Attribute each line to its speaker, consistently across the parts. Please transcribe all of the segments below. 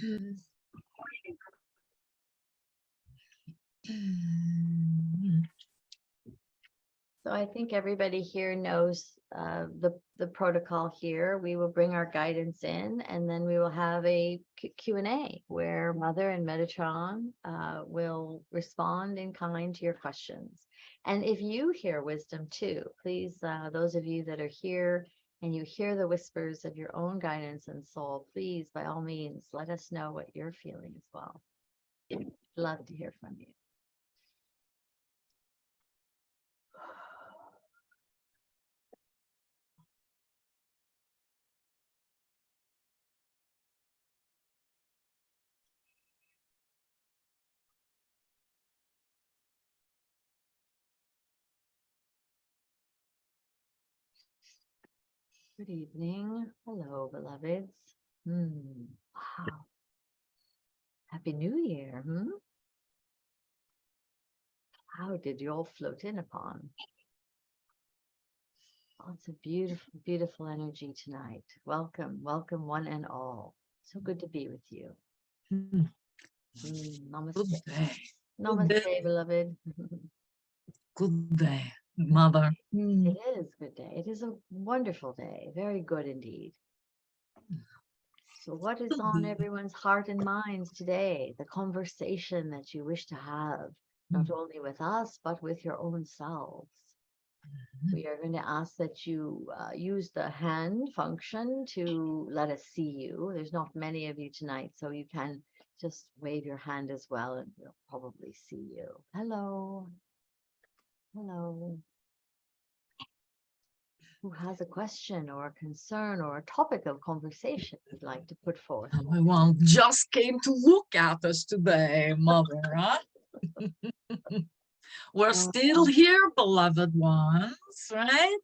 Speaker 1: So I think everybody here knows the protocol here. We will bring our guidance in, and then we will have a Q&A where Mother and Metatron will respond in kind to your questions. And if you hear wisdom too, please, those of you that are here and you hear the whispers of your own guidance and soul, please, by all means, let us know what you're feeling as well. Love to hear from you. Good evening. Hello, beloveds. Wow. Happy New Year. How did you all float in upon? Oh, it's a beautiful, beautiful energy tonight. Welcome, welcome one and all. So good to be with you. Namaste.
Speaker 2: Good day.
Speaker 1: Namaste,
Speaker 2: Good day.
Speaker 1: beloved.
Speaker 2: Good day, Mother.
Speaker 1: It is a good day. It is a wonderful day. Very good indeed. So what is on everyone's heart and minds today? The conversation that you wish to have, not only with us, but with your own selves. We are going to ask that you use the hand function to let us see you. There's not many of you tonight, so you can just wave your hand as well, and we'll probably see you. Hello. Hello. Who has a question or a concern or a topic of conversation you'd like to put forth?
Speaker 2: Everyone just came to look at us today, Mother, huh? We're still here, beloved ones, right?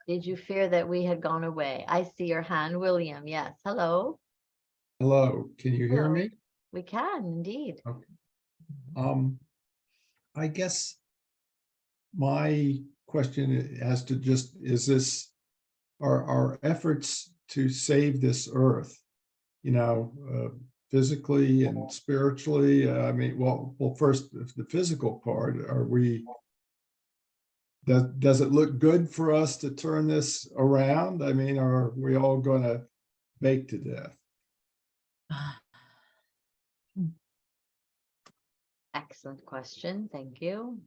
Speaker 1: Did you fear that we had gone away? I see your hand, William. Yes. Hello.
Speaker 3: Hello. Can you hear me?
Speaker 1: We can indeed.
Speaker 3: Okay. I guess my question has to just, is this our efforts to save this earth, physically and spiritually? I mean, well, first, the physical part, does it look good for us to turn this around? I mean, are we all going to bake to death?
Speaker 1: Excellent question. Thank you.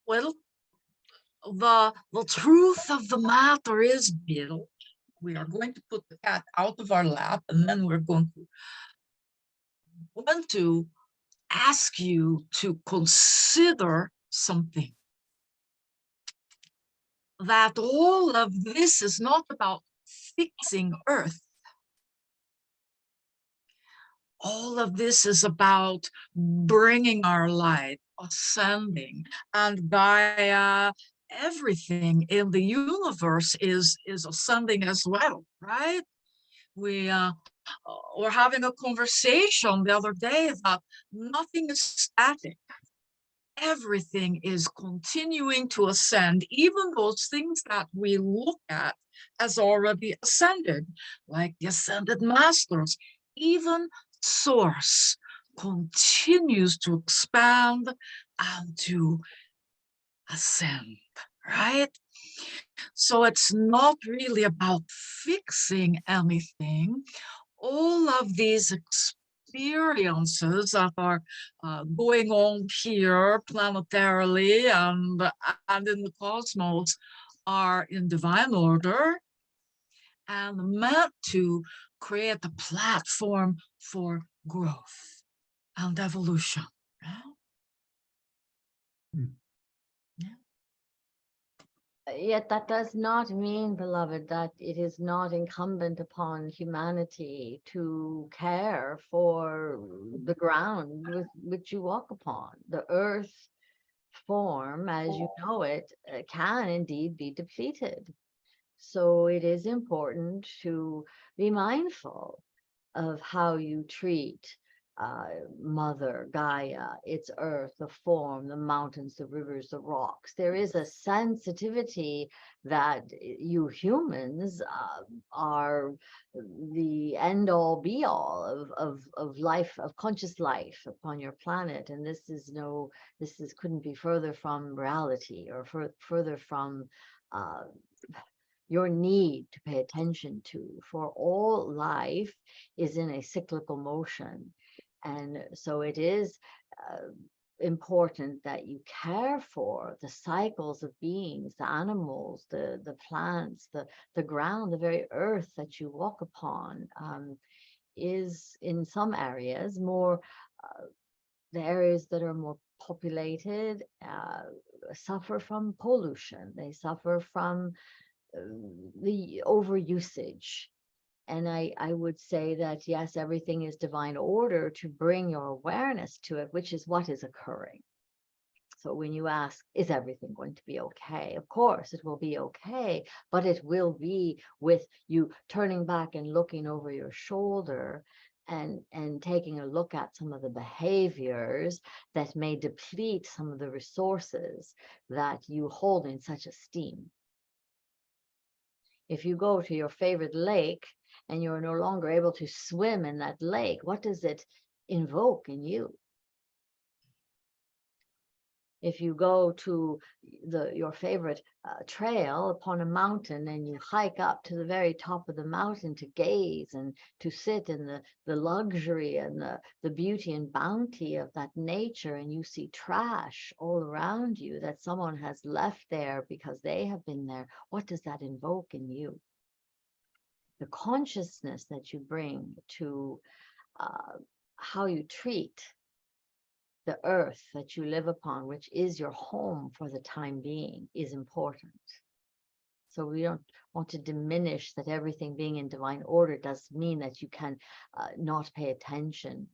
Speaker 2: Well, the truth of the matter is, Bill, we are going to put the cat out of our lap, and then we're going to ask you to consider something. That all of this is not about fixing Earth. All of this is about bringing our light, ascending, and Gaia, everything in the universe is ascending as well, right? We were having a conversation the other day that nothing is static. Everything is continuing to ascend, even those things that we look at as already ascended, like the ascended masters. Even Source continues to expand and to ascend, right? So it's not really about fixing anything. All of these experiences that are going on here planetarily and in the cosmos are in divine order and meant to create a platform for growth and evolution.
Speaker 1: Yet that does not mean, beloved, that it is not incumbent upon humanity to care for the ground with which you walk upon. The earth form, as you know it, can indeed be depleted. So it is important to be mindful of how you treat Mother, Gaia, its earth, the form, the mountains, the rivers, the rocks. There is a sensitivity that you humans are the end all be all of life, of conscious life upon your planet. And this is couldn't be further from reality, or further from your need to pay attention to. For all life is in a cyclical motion. And so it is important that you care for the cycles of beings, the animals, the plants, the ground, the very earth that you walk upon. Is in some areas more, the areas that are more populated suffer from pollution. They suffer from the overusage. And I would say that, yes, everything is divine order to bring your awareness to it, which is what is occurring. So when you ask, is everything going to be okay? Of course, it will be okay, but it will be with you turning back and looking over your shoulder and taking a look at some of the behaviors that may deplete some of the resources that you hold in such esteem. If you go to your favorite lake and you're no longer able to swim in that lake, what does it invoke in you? If you go to your favorite trail upon a mountain and you hike up to the very top of the mountain to gaze and to sit in the luxury and the beauty and bounty of that nature, and you see trash all around you that someone has left there because they have been there, what does that invoke in you? The consciousness that you bring to how you treat the earth that you live upon, which is your home for the time being, is important. So we don't want to diminish that everything being in divine order does mean that you can not pay attention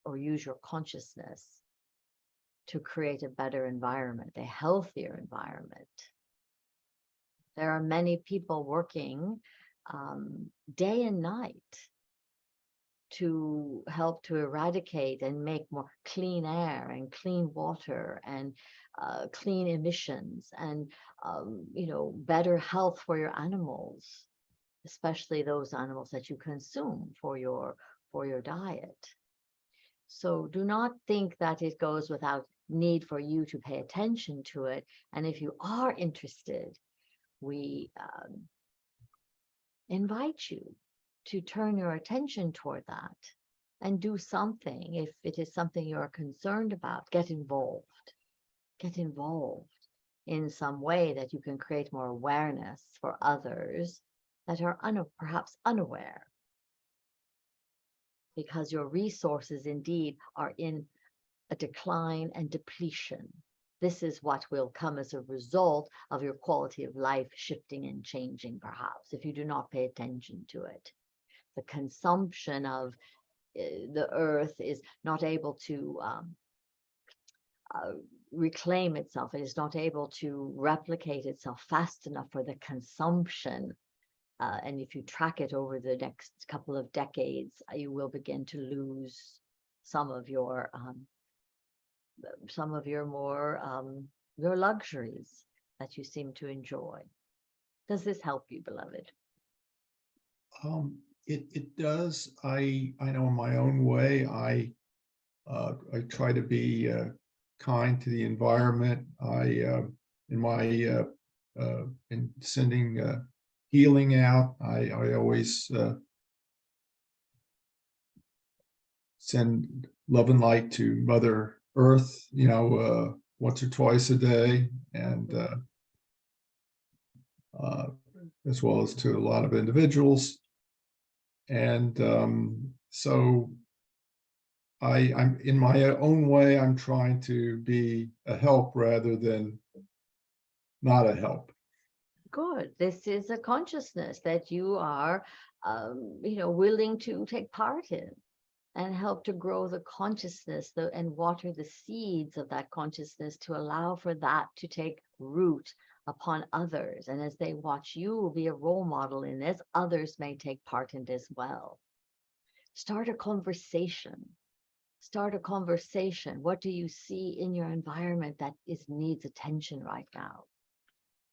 Speaker 1: or use your consciousness to create a better environment, a healthier environment. There are many people working day and night to help to eradicate and make more clean air and clean water and clean emissions and better health for your animals, especially those animals that you consume for your diet. So do not think that it goes without need for you to pay attention to it. And if you are interested, we invite you to turn your attention toward that and do something. If it is something you're concerned about, get involved in some way that you can create more awareness for others that are perhaps unaware, because your resources indeed are in a decline and depletion. This is what will come as a result of your quality of life shifting and changing, perhaps, if you do not pay attention to it. The consumption of the earth is not able to reclaim itself. It is not able to replicate itself fast enough for the consumption. And if you track it over the next couple of decades, you will begin to lose some of your more your luxuries that you seem to enjoy. Does this help you, beloved?
Speaker 3: It does. I know in my own way, I try to be kind to the environment. In sending healing out, I always send love and light to Mother Earth, once or twice a day, and as well as to a lot of individuals. And so I'm in my own way, I'm trying to be a help rather than not a help.
Speaker 1: Good. This is a consciousness that you are, willing to take part in and help to grow the consciousness and water the seeds of that consciousness to allow for that to take root upon others. And as they watch you be a role model in this, others may take part in this as well. Start a conversation Start a conversation. What do you see in your environment that needs attention right now?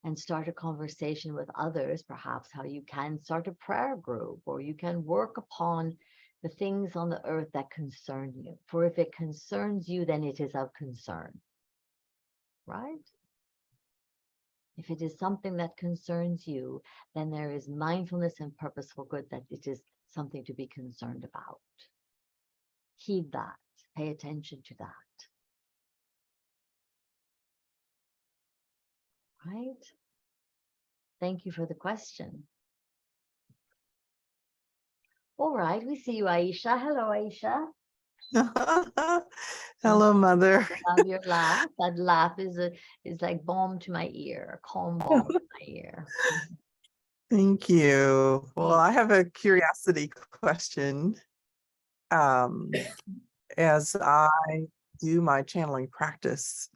Speaker 1: And start a conversation with others, perhaps how you can start a prayer group, or you can work upon the things on the earth that concern you. For if it concerns you, then it is of concern, right? If it is something that concerns you, then there is mindfulness and purposeful good that it is something to be concerned about. Heed that, pay attention to that. Right? Thank you for the question. All right, we see you, Aisha. Hello, Aisha.
Speaker 4: Hello, Mother.
Speaker 1: I love your laugh. That laugh is like balm to my ear, calm balm to my ear.
Speaker 4: Thank you. Well, I have a curiosity question. As I do my channeling practice,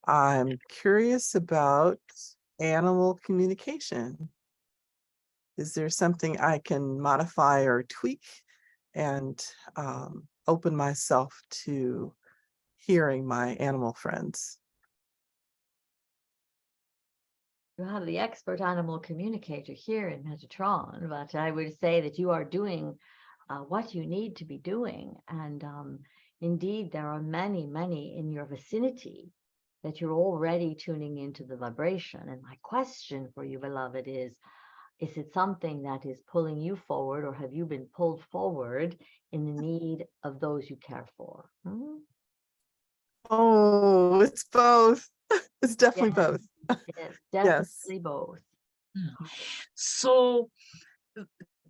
Speaker 4: I'm curious about animal communication. Is there something I can modify or tweak and open myself to hearing my animal friends?
Speaker 1: You have the expert animal communicator here in Metatron, but I would say that you are doing what you need to be doing. And indeed, there are many, many in your vicinity that you're already tuning into the vibration. And my question for you, beloved, is it something that is pulling you forward, or have you been pulled forward in the need of those you care for?
Speaker 4: Oh, it's both. It's definitely both.
Speaker 1: It's definitely both.
Speaker 2: So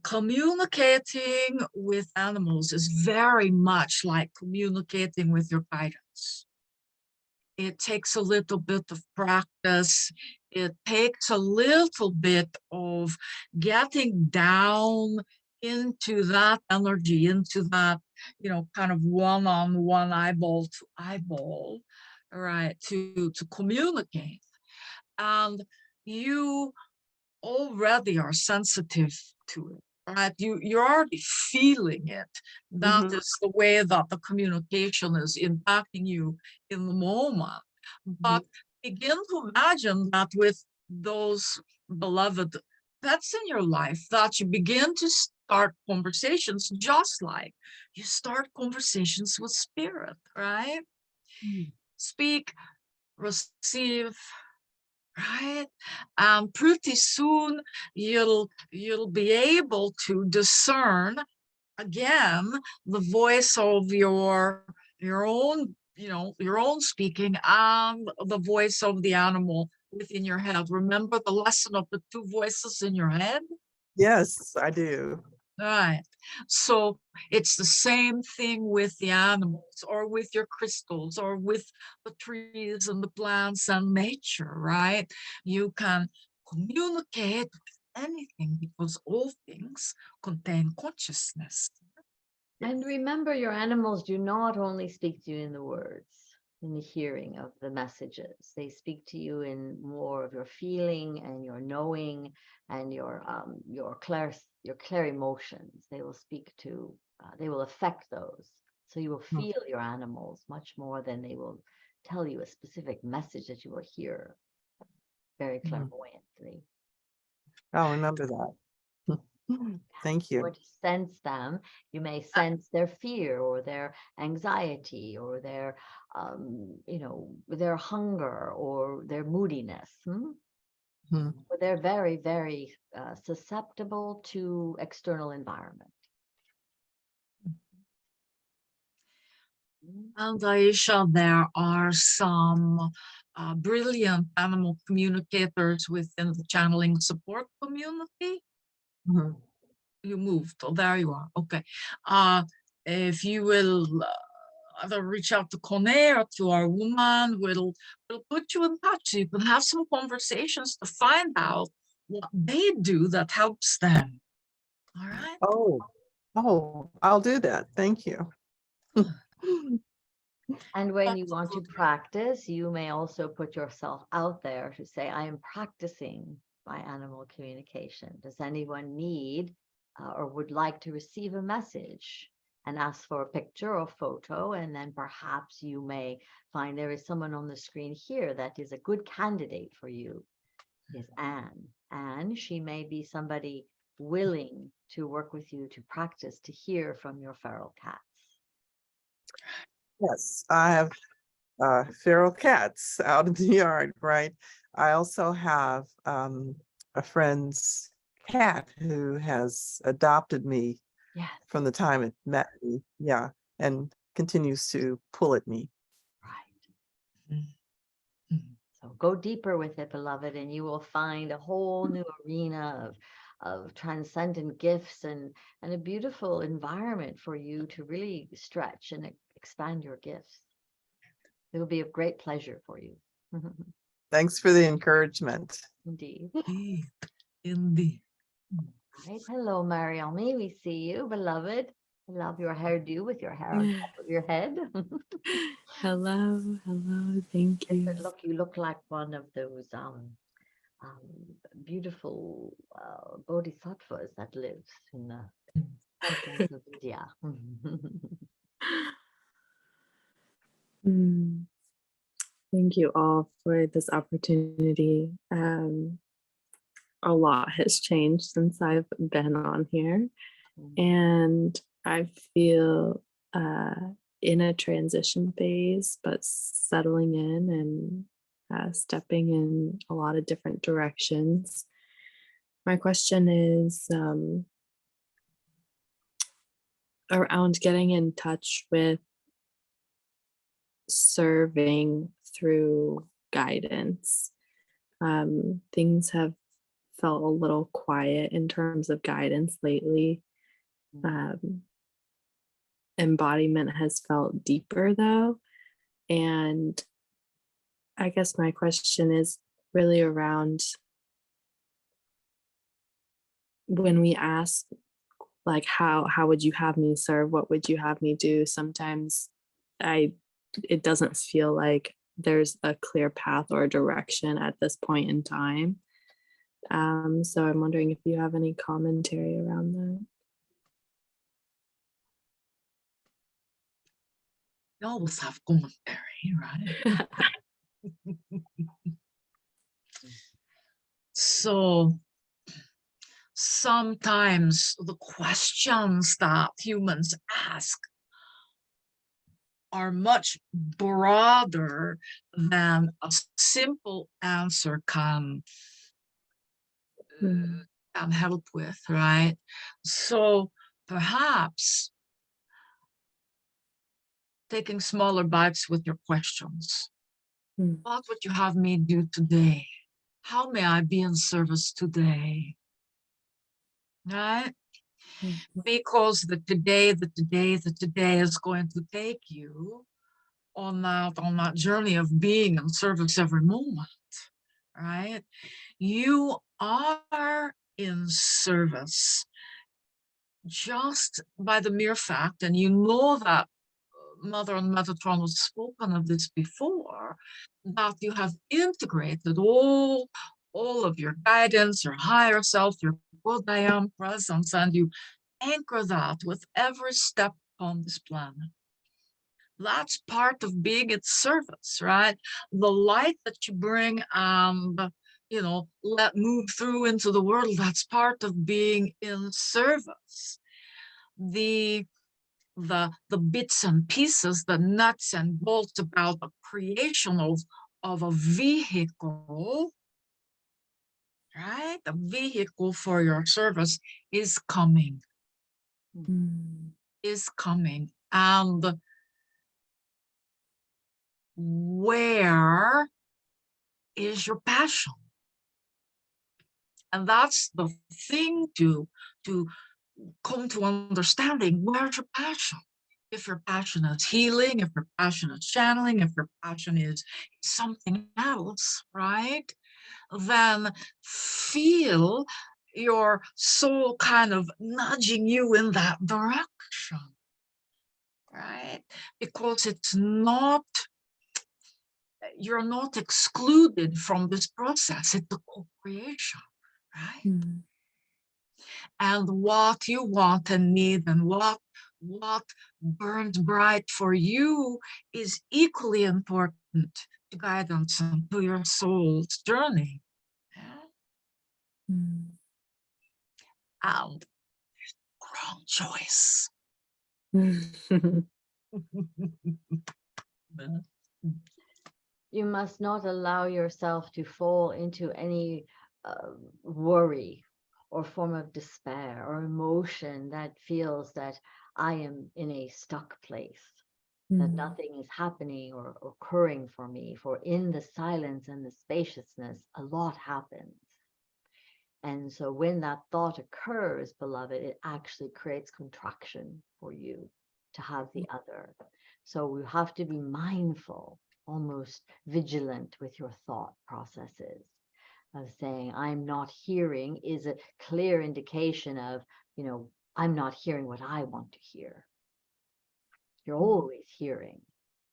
Speaker 2: communicating with animals is very much like communicating with your guidance. It takes a little bit of practice. It takes a little bit of getting down into that energy, into that, kind of one-on-one, eyeball to eyeball, right, to communicate. And you already are sensitive to it, right? You're already feeling it. That is the way that the communication is impacting you in the moment. But begin to imagine that with those beloved pets in your life, that you begin to start conversations just like you start conversations with spirit, right? Speak, receive, right? And pretty soon you'll be able to discern again the voice of your own, your own speaking, and the voice of the animal within your head. Remember the lesson of the two voices in your head?
Speaker 4: Yes, I do.
Speaker 2: Right. So it's the same thing with the animals, or with your crystals, or with the trees and the plants and nature, right? You can communicate with anything because all things contain consciousness.
Speaker 1: And remember, your animals do not only speak to you in the words, in the hearing of the messages. They speak to you in more of your feeling and your knowing and your clear emotions. They will speak to, they will affect those. So you will feel your animals much more than they will tell you a specific message that you will hear very clairvoyantly.
Speaker 4: I'll remember that. Thank you.
Speaker 1: Or to sense them, you may sense their fear or their anxiety or their, their hunger or their moodiness. But they're very, very susceptible to external environment.
Speaker 2: And Aisha, there are some brilliant animal communicators within the channeling support community. You moved. Oh, there you are. Okay. If you will either reach out to Kone or to our woman, we'll put you in touch. So you can have some conversations to find out what they do that helps them. All right.
Speaker 4: Oh, I'll do that. Thank you.
Speaker 1: And when you want to practice, you may also put yourself out there to say, I am practicing my animal communication. Does anyone need or would like to receive a message? and ask for a picture or photo, and then perhaps you may find there is someone on the screen here that is a good candidate for you. Is Anne. And she may be somebody willing to work with you to practice to hear from your feral cats.
Speaker 4: Yes, I have feral cats out in the yard, right? I also have a friend's cat who has adopted me
Speaker 1: Yes,
Speaker 4: from the time it met me, yeah, and continues to pull at me.
Speaker 1: right. So go deeper with it, beloved, and you will find a whole new arena of transcendent gifts and a beautiful environment for you to really stretch and expand your gifts. It will be of great pleasure for you.
Speaker 4: Thanks for the encouragement.
Speaker 1: Indeed.
Speaker 2: Indeed.
Speaker 1: Right. Hello, Mariami. We see you, beloved. I love your hairdo with your hair on top of your head.
Speaker 5: Hello, thank you.
Speaker 1: Look, you look like one of those beautiful bodhisattvas that lives in the mountains of India.
Speaker 5: Thank you all for this opportunity. A lot has changed since I've been on here, and I feel in a transition phase, but settling in and stepping in a lot of different directions. My question is around getting in touch with serving through guidance. Things have felt a little quiet in terms of guidance lately. Embodiment has felt deeper though. And I guess my question is really around when we ask, like, how would you have me serve? What would you have me do? Sometimes it doesn't feel like there's a clear path or direction at this point in time. So I'm wondering if you have any commentary around that.
Speaker 2: You always have commentary, right? So sometimes the questions that humans ask are much broader than a simple answer can help with, right? So perhaps taking smaller bites with your questions. What would you have me do today? How may I be in service today? Right? Because the today is going to take you on that journey of being in service every moment, right? You are in service just by the mere fact, and you know that Mother and Metatron has spoken of this before, that you have integrated all of your guidance, your higher self, your good I am presence, and you anchor that with every step on this planet. That's part of being in service, right? The light that you bring and, let move through into the world, that's part of being in service. The bits and pieces, the nuts and bolts about the creation of a vehicle, right? A vehicle for your service is coming. Is coming. And where is your passion? And that's the thing to come to understanding. Where's your passion? If your passion is healing, if your passion is channeling, if your passion is something else, right? Then feel your soul kind of nudging you in that direction, right? Because you're not excluded from this process. It's a co-creation, right? And what you want and need and what what burns bright for you is equally important to guidance and to your soul's journey.
Speaker 5: Mm.
Speaker 2: And wrong choice.
Speaker 1: You must not allow yourself to fall into any worry or form of despair or emotion that feels that I am in a stuck place, that nothing is happening or occurring for me. For in the silence and the spaciousness, a lot happens. And so when that thought occurs, beloved, it actually creates contraction for you to have the other. So we have to be mindful, almost vigilant with your thought processes of saying, I'm not hearing is a clear indication of, I'm not hearing what I want to hear. You're always hearing.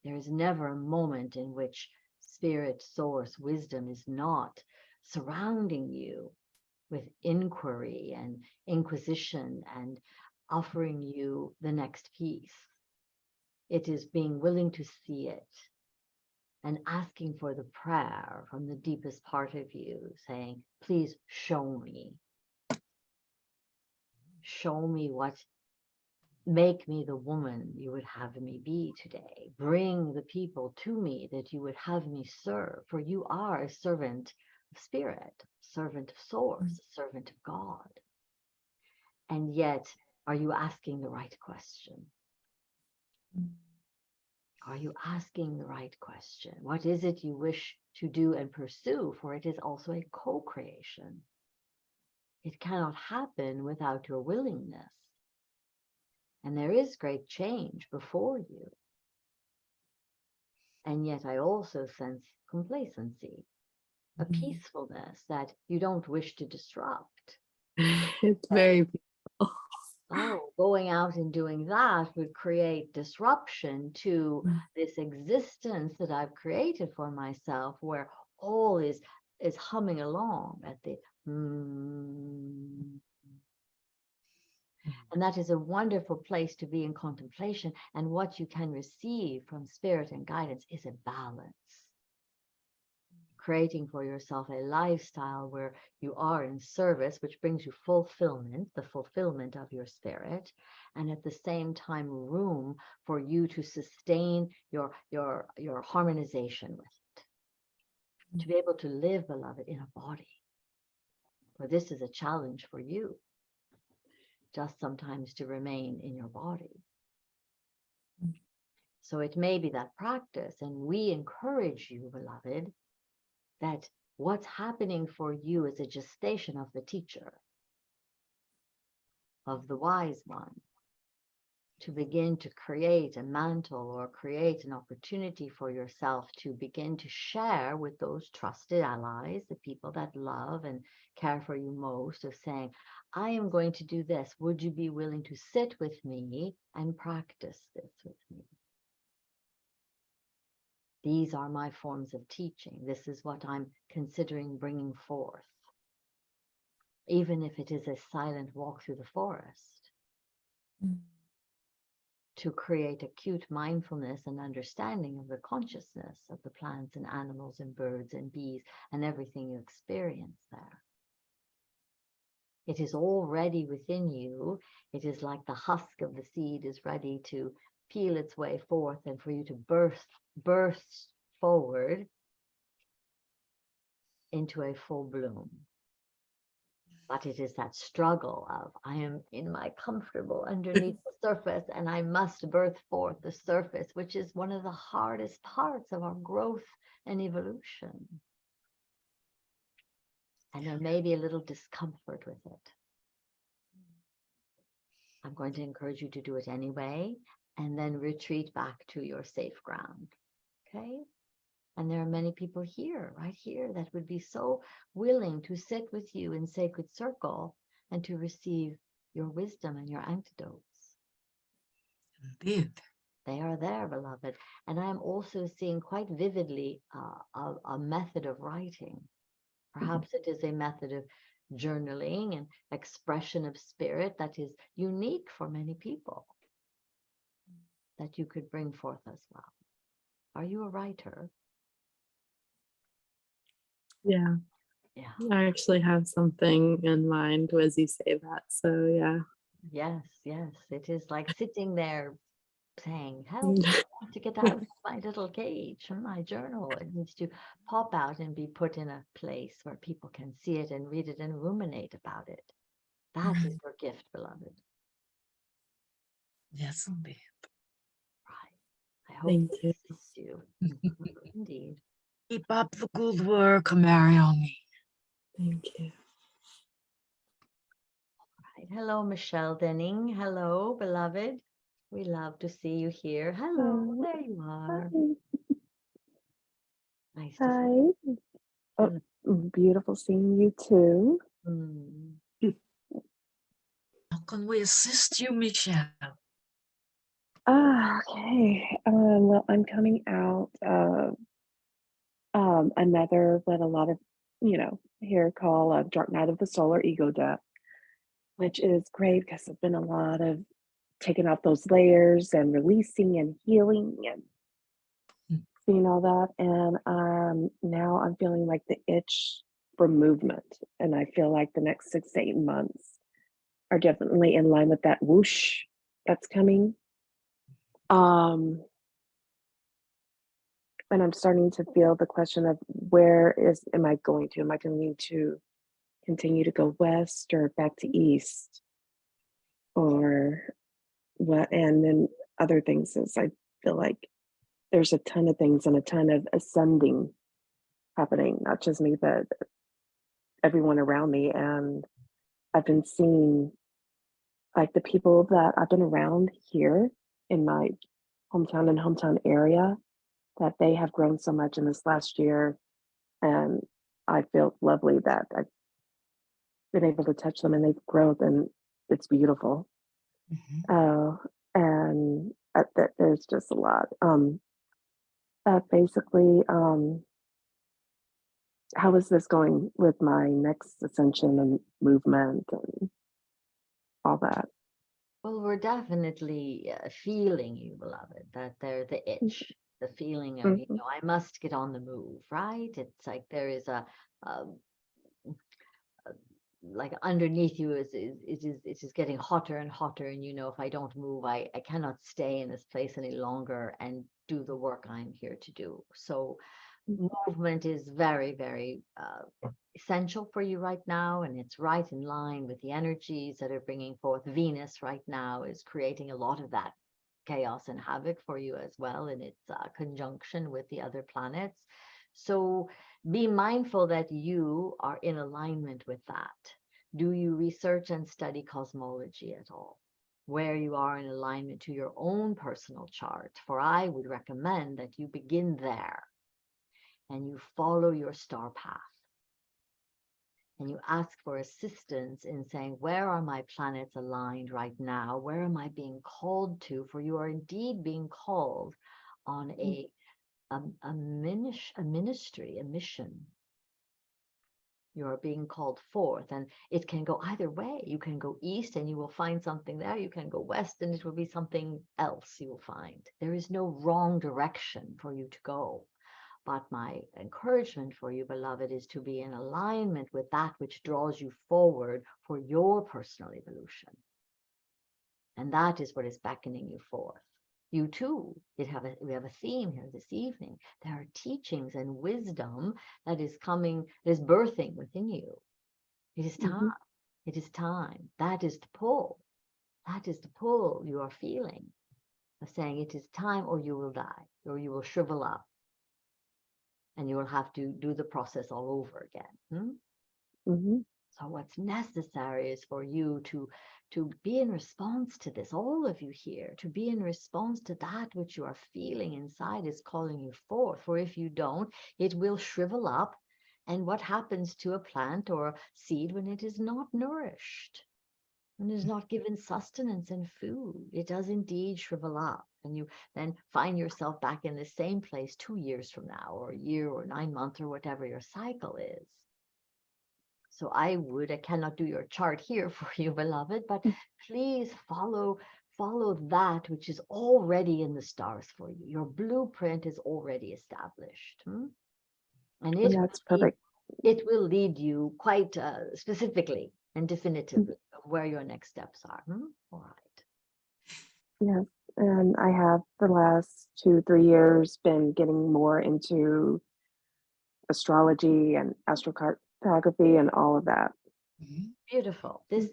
Speaker 1: There is never a moment in which spirit, source, wisdom is not surrounding you with inquiry and inquisition and offering you the next piece. It is being willing to see it and asking for the prayer from the deepest part of you, saying, please show me. Show me make me the woman you would have me be today. Bring the people to me that you would have me serve, for you are a servant of spirit, servant of source, servant of God. And yet, are you asking the right question? Are you asking the right question? What is it you wish to do and pursue? For it is also a co-creation. It cannot happen without your willingness. And there is great change before you. And yet I also sense complacency, a peacefulness that you don't wish to disrupt.
Speaker 5: It's very beautiful.
Speaker 1: Oh, going out and doing that would create disruption to this existence that I've created for myself, where all is humming along at the And that is a wonderful place to be in contemplation. And what you can receive from spirit and guidance is a balance. Creating for yourself a lifestyle where you are in service, which brings you fulfillment, the fulfillment of your spirit, and at the same time room for you to sustain your harmonization with it. To be able to live, beloved, in a body. For this is a challenge for you. Just sometimes to remain in your body. So it may be that practice, and we encourage you, beloved, that what's happening for you is a gestation of the teacher, of the wise one, to begin to create a mantle or create an opportunity for yourself to begin to share with those trusted allies, the people that love and care for you most, of saying, I am going to do this. Would you be willing to sit with me and practice this with me? These are my forms of teaching. This is what I'm considering bringing forth, even if it is a silent walk through the forest, to create acute mindfulness and understanding of the consciousness of the plants and animals and birds and bees and everything you experience there. It is already within you. It is like the husk of the seed is ready to peel its way forth and for you to burst forward into a full bloom. But it is that struggle of, I am in my comfortable underneath the surface and I must birth forth the surface, which is one of the hardest parts of our growth and evolution. And there may be a little discomfort with it. I'm going to encourage you to do it anyway, and then retreat back to your safe ground. Okay? And there are many people here, right here, that would be so willing to sit with you in sacred circle and to receive your wisdom and your antidotes.
Speaker 2: Indeed.
Speaker 1: They are there, beloved. And I am also seeing quite vividly a method of writing. Perhaps it is a method of journaling and expression of spirit that is unique for many people. that you could bring forth as well? Are you a writer?
Speaker 5: Yeah,
Speaker 1: Yeah.
Speaker 5: I actually have something in mind as you say that. So yeah.
Speaker 1: Yes, yes. It is like sitting there saying, help, I want to get out of my little cage from my journal. It needs to pop out and be put in a place where people can see it and read it and ruminate about it. That is your gift, beloved.
Speaker 2: Yes, indeed.
Speaker 1: Right. I hope
Speaker 5: Thank
Speaker 1: it
Speaker 5: you.
Speaker 1: assists you. Indeed.
Speaker 2: Keep up the good work, Marioni.
Speaker 5: Thank you.
Speaker 1: Right. Hello, Michelle Denning. Hello, beloved. We love to see you here. Hello, there you are. Nice to see
Speaker 6: Hi.
Speaker 1: you.
Speaker 6: Oh, beautiful seeing you too.
Speaker 1: Mm.
Speaker 2: How can we assist you, Michelle?
Speaker 6: Okay. Well, I'm coming out of another what a lot of here call a dark night of the solar ego death, which is great because there's been a lot of taking off those layers and releasing and healing and seeing all that. And now I'm feeling like the itch for movement, and I feel like the next 6 to 8 months are definitely in line with that whoosh that's coming. And I'm starting to feel the question of am I going to? Am I going to continue to go west or back to east? Or what? And then other things is I feel like there's a ton of things and a ton of ascending happening, not just me, but everyone around me. And I've been seeing like the people that I've been around here in my hometown and hometown area, that they have grown so much in this last year. And I feel lovely that I've been able to touch them and they've grown, and it's beautiful. And that there's just a lot. Basically, how is this going with my next ascension and movement and all that?
Speaker 1: Well, we're definitely feeling you, beloved, that they're the itch, the feeling of,
Speaker 6: Mhm.
Speaker 1: I must get on the move, right? It's like there is like underneath you it is getting hotter and hotter. And, if I don't move, I cannot stay in this place any longer and do the work I'm here to do. So movement is very, very essential for you right now, and it's right in line with the energies that are bringing forth. Venus right now is creating a lot of that chaos and havoc for you as well, in its conjunction with the other planets. So be mindful that you are in alignment with that. Do you research and study cosmology at all, where you are in alignment to your own personal chart? For I would recommend that you begin there and you follow your star path. And you ask for assistance in saying, where are my planets aligned right now? Where am I being called to? For you are indeed being called on a ministry, a mission. You are being called forth, and it can go either way. You can go east and you will find something there. You can go west and it will be something else you will find. There is no wrong direction for you to go. But my encouragement for you, beloved, is to be in alignment with that which draws you forward for your personal evolution. And that is what is beckoning you forth. You too, we have a theme here this evening. There are teachings and wisdom that is coming, that is birthing within you. It is time. It is time. That is the pull. That is the pull you are feeling, of saying it is time, or you will die, or you will shrivel up. And you will have to do the process all over again. So what's necessary is for you to be in response to this, all of you here, to be in response to that which you are feeling inside is calling you forth. For if you don't, it will shrivel up. And what happens to a plant or a seed when it is not nourished? When it is not given sustenance and food, it does indeed shrivel up. And you then find yourself back in the same place 2 years from now, or a year, or 9 months, or whatever your cycle is. So I cannot do your chart here for you, beloved, but please follow follow that which is already in the stars for you. Your blueprint is already established. And
Speaker 6: That's perfect.
Speaker 1: it will lead you quite specifically and definitively of where your next steps are. All right.
Speaker 6: Yes. And I have the last 2-3 years been getting more into astrology and astrocartography and all of that.
Speaker 1: Beautiful. This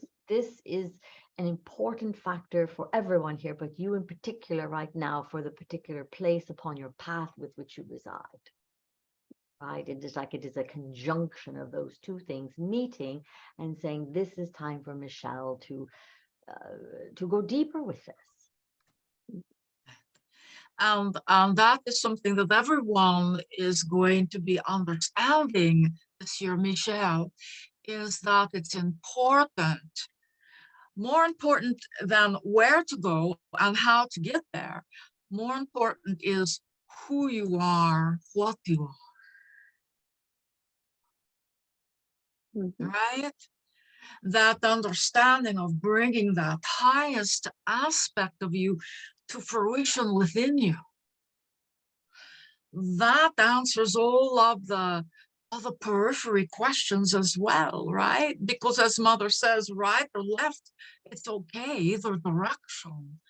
Speaker 1: is an important factor for everyone here, but you in particular right now for the particular place upon your path with which you reside. Right? It is a conjunction of those two things meeting and saying, this is time for Michelle to go deeper with this.
Speaker 2: And that is something that everyone is going to be understanding this year, Michelle, is that it's important, more important than where to go and how to get there. More important is who you are, what you are, right? That understanding of bringing that highest aspect of you to fruition within you. That answers all of the periphery questions as well, right? Because as Mother says, right or left, it's okay, either direction.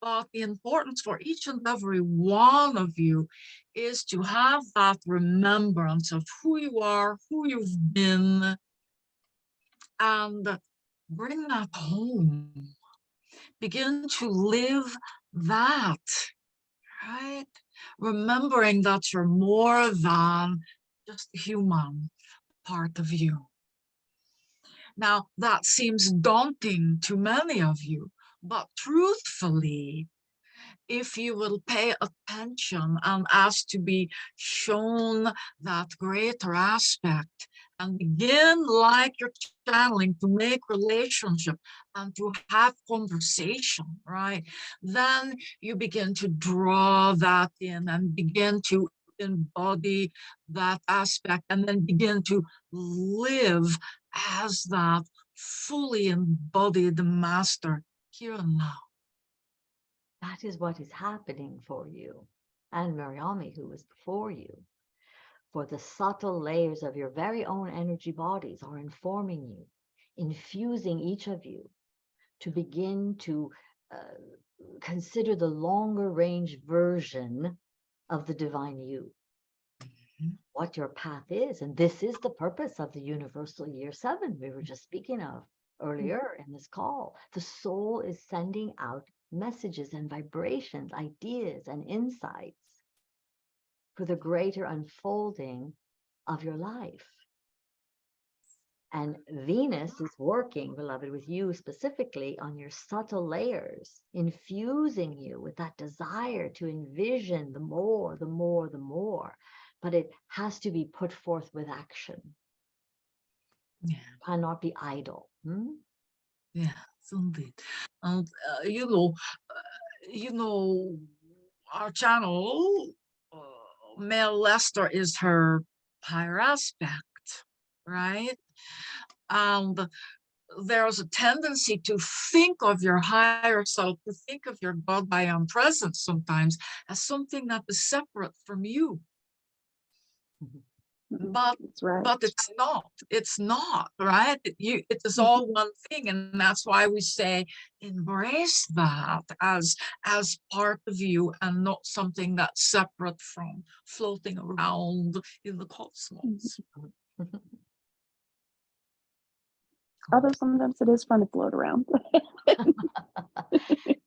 Speaker 2: But the importance for each and every one of you is to have that remembrance of who you are, who you've been, and bring that home. Begin to live that, right? Remembering that you're more than just a human part of you. Now, that seems daunting to many of you, but truthfully, if you will pay attention and ask to be shown that greater aspect and begin, like you're channeling, to make relationship and to have conversation, right? Then you begin to draw that in and begin to embody that aspect and then begin to live as that fully embodied master here and now.
Speaker 1: That is what is happening for you and Mariami, who was before you. For the subtle layers of your very own energy bodies are informing you, infusing each of you to begin to consider the longer range version of the divine you, what your path is. And this is the purpose of the universal year 7 we were just speaking of earlier in this call. The soul is sending out messages and vibrations, ideas and insights for the greater unfolding of your life. And Venus is working, beloved, with you specifically on your subtle layers, infusing you with that desire to envision the more, the more, the more. But it has to be put forth with action.
Speaker 2: Yeah.
Speaker 1: Cannot be idle.
Speaker 2: Yeah, indeed. And our channel, male Lester is her higher aspect, right? And there's a tendency to think of your higher self, to think of your God I am presence sometimes as something that is separate from you. But
Speaker 6: That's right.
Speaker 2: But it's not, right? It is all one thing. And that's why we say, embrace that as part of you and not something that's separate from floating around in the cosmos.
Speaker 7: Although sometimes it is fun to float around.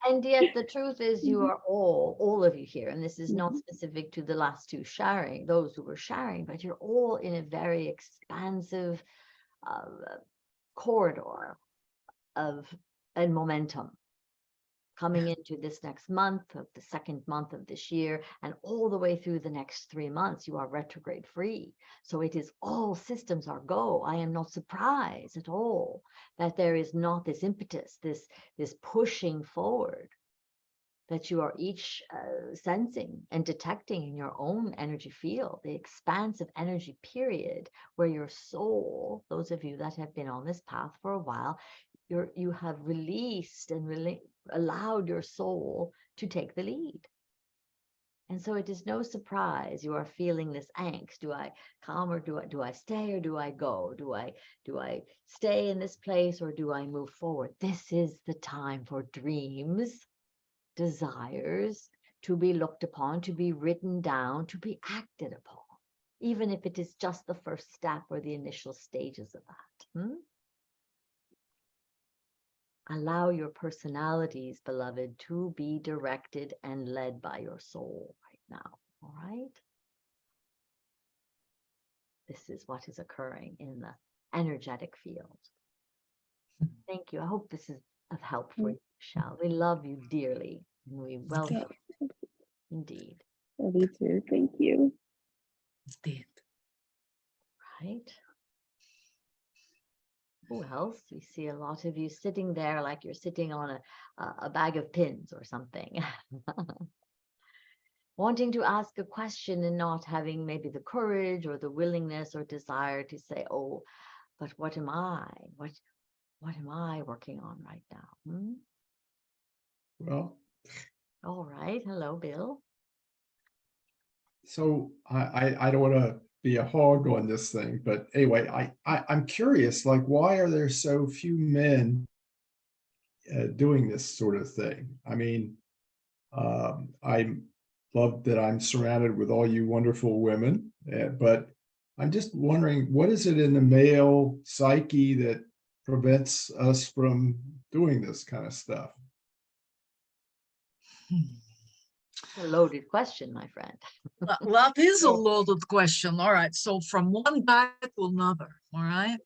Speaker 1: And yet the truth is you are all of you here, and this is not specific to the last two sharing, those who were sharing, but you're all in a very expansive corridor and momentum coming into this next month, of the second month of this year, and all the way through the next 3 months, you are retrograde free. So it is all systems are go. I am not surprised at all that there is not this impetus, this pushing forward that you are each sensing and detecting in your own energy field, the expansive energy period where your soul, those of you that have been on this path for a while, you have released and allowed your soul to take the lead. And so it is no surprise you are feeling this angst. Do I come, or do I stay, or do I go? Do I stay in this place, or do I move forward? This is the time for dreams, desires to be looked upon, to be written down, to be acted upon, even if it is just the first step or the initial stages of that. Allow your personalities, beloved, to be directed and led by your soul right now. All right? This is what is occurring in the energetic field. Thank you. I hope this is of help for you, Michelle. We love you dearly, and we welcome you. Indeed.
Speaker 6: Love you too. Thank you.
Speaker 2: Indeed.
Speaker 1: Right? Who else? We see a lot of you sitting there like you're sitting on a bag of pins or something. Wanting to ask a question and not having maybe the courage or the willingness or desire to say, oh, but what am I? What am I working on right now?
Speaker 3: Well,
Speaker 1: All right. Hello, Bill.
Speaker 3: so I don't want to be a hog on this thing, but anyway, I'm curious, like, why are there so few men doing this sort of thing? I mean, I love that I'm surrounded with all you wonderful women, but I'm just wondering, what is it in the male psyche that prevents us from doing this kind of stuff?
Speaker 1: A loaded question, my friend.
Speaker 2: That is a loaded question. All right. So from one guy to another. All right.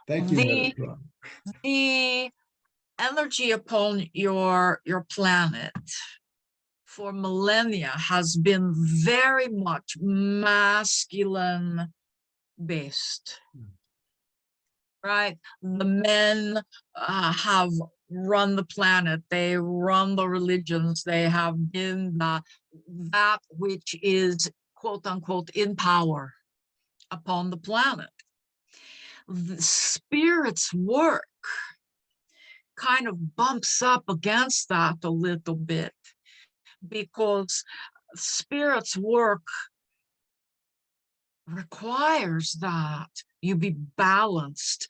Speaker 3: Thank you,
Speaker 2: The-
Speaker 3: Metatron.
Speaker 2: The energy upon your planet for millennia has been very much masculine based, right? The men have run the planet, they run the religions, they have been that which is quote unquote in power upon the planet. The spirit's work kind of bumps up against that a little bit, because spirit's work requires that you be balanced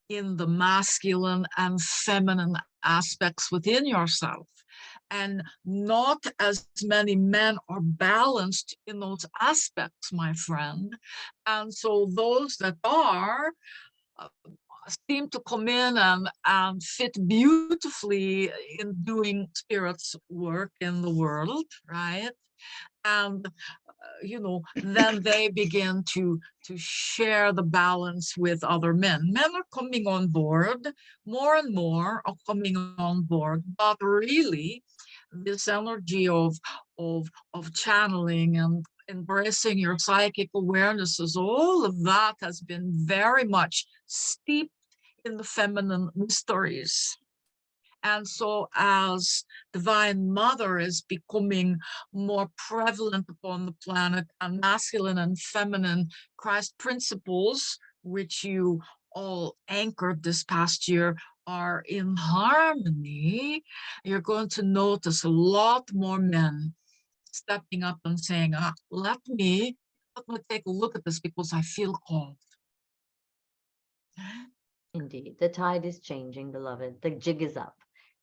Speaker 2: in the masculine and feminine aspects within yourself. And not as many men are balanced in those aspects, my friend. And so those that are seem to come in and fit beautifully in doing spirit's work in the world, right? And then they begin to share the balance with other men. Men are coming on board, more and more are coming on board, but really this energy of channeling and embracing your psychic awarenesses, all of that has been very much steeped in the feminine mysteries. And so as Divine Mother is becoming more prevalent upon the planet, and masculine and feminine Christ principles, which you all anchored this past year, are in harmony, you're going to notice a lot more men stepping up and saying, let me take a look at this because I feel called.
Speaker 1: Indeed, the tide is changing, beloved. The jig is up.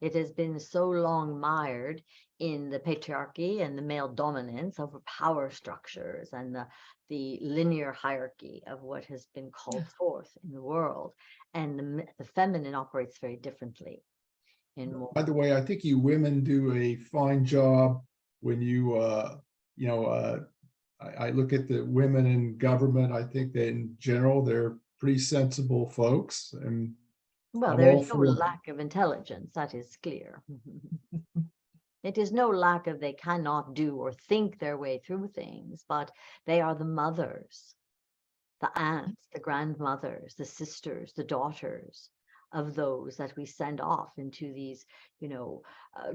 Speaker 1: It has been so long mired in the patriarchy and the male dominance over power structures and the linear hierarchy of what has been called forth in the world. And the feminine operates very differently.
Speaker 3: By the way, I think you women do a fine job when you, I look at the women in government. I think that in general, they're pretty sensible folks. And
Speaker 1: well,
Speaker 3: I'm
Speaker 1: there
Speaker 3: all
Speaker 1: is no
Speaker 3: for-
Speaker 1: lack of intelligence, that is clear. It is no lack of they cannot do or think their way through things, but they are the mothers, the aunts, the grandmothers, the sisters, the daughters of those that we send off into these,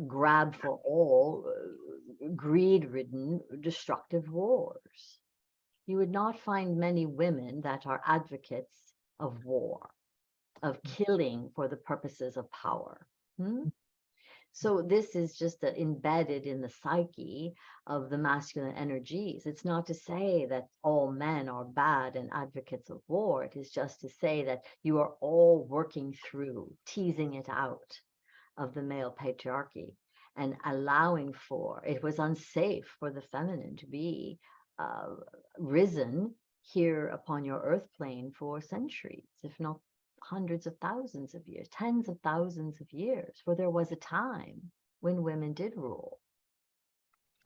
Speaker 1: grab for all, greed-ridden, destructive wars. You would not find many women that are advocates of war, of killing for the purposes of power. So this is just embedded in the psyche of the masculine energies. It's not to say that all men are bad and advocates of war. It is just to say that you are all working through, teasing it out of the male patriarchy and allowing for, it was unsafe for the feminine to be risen here upon your earth plane for centuries, if not hundreds of thousands of years, tens of thousands of years, for there was a time when women did rule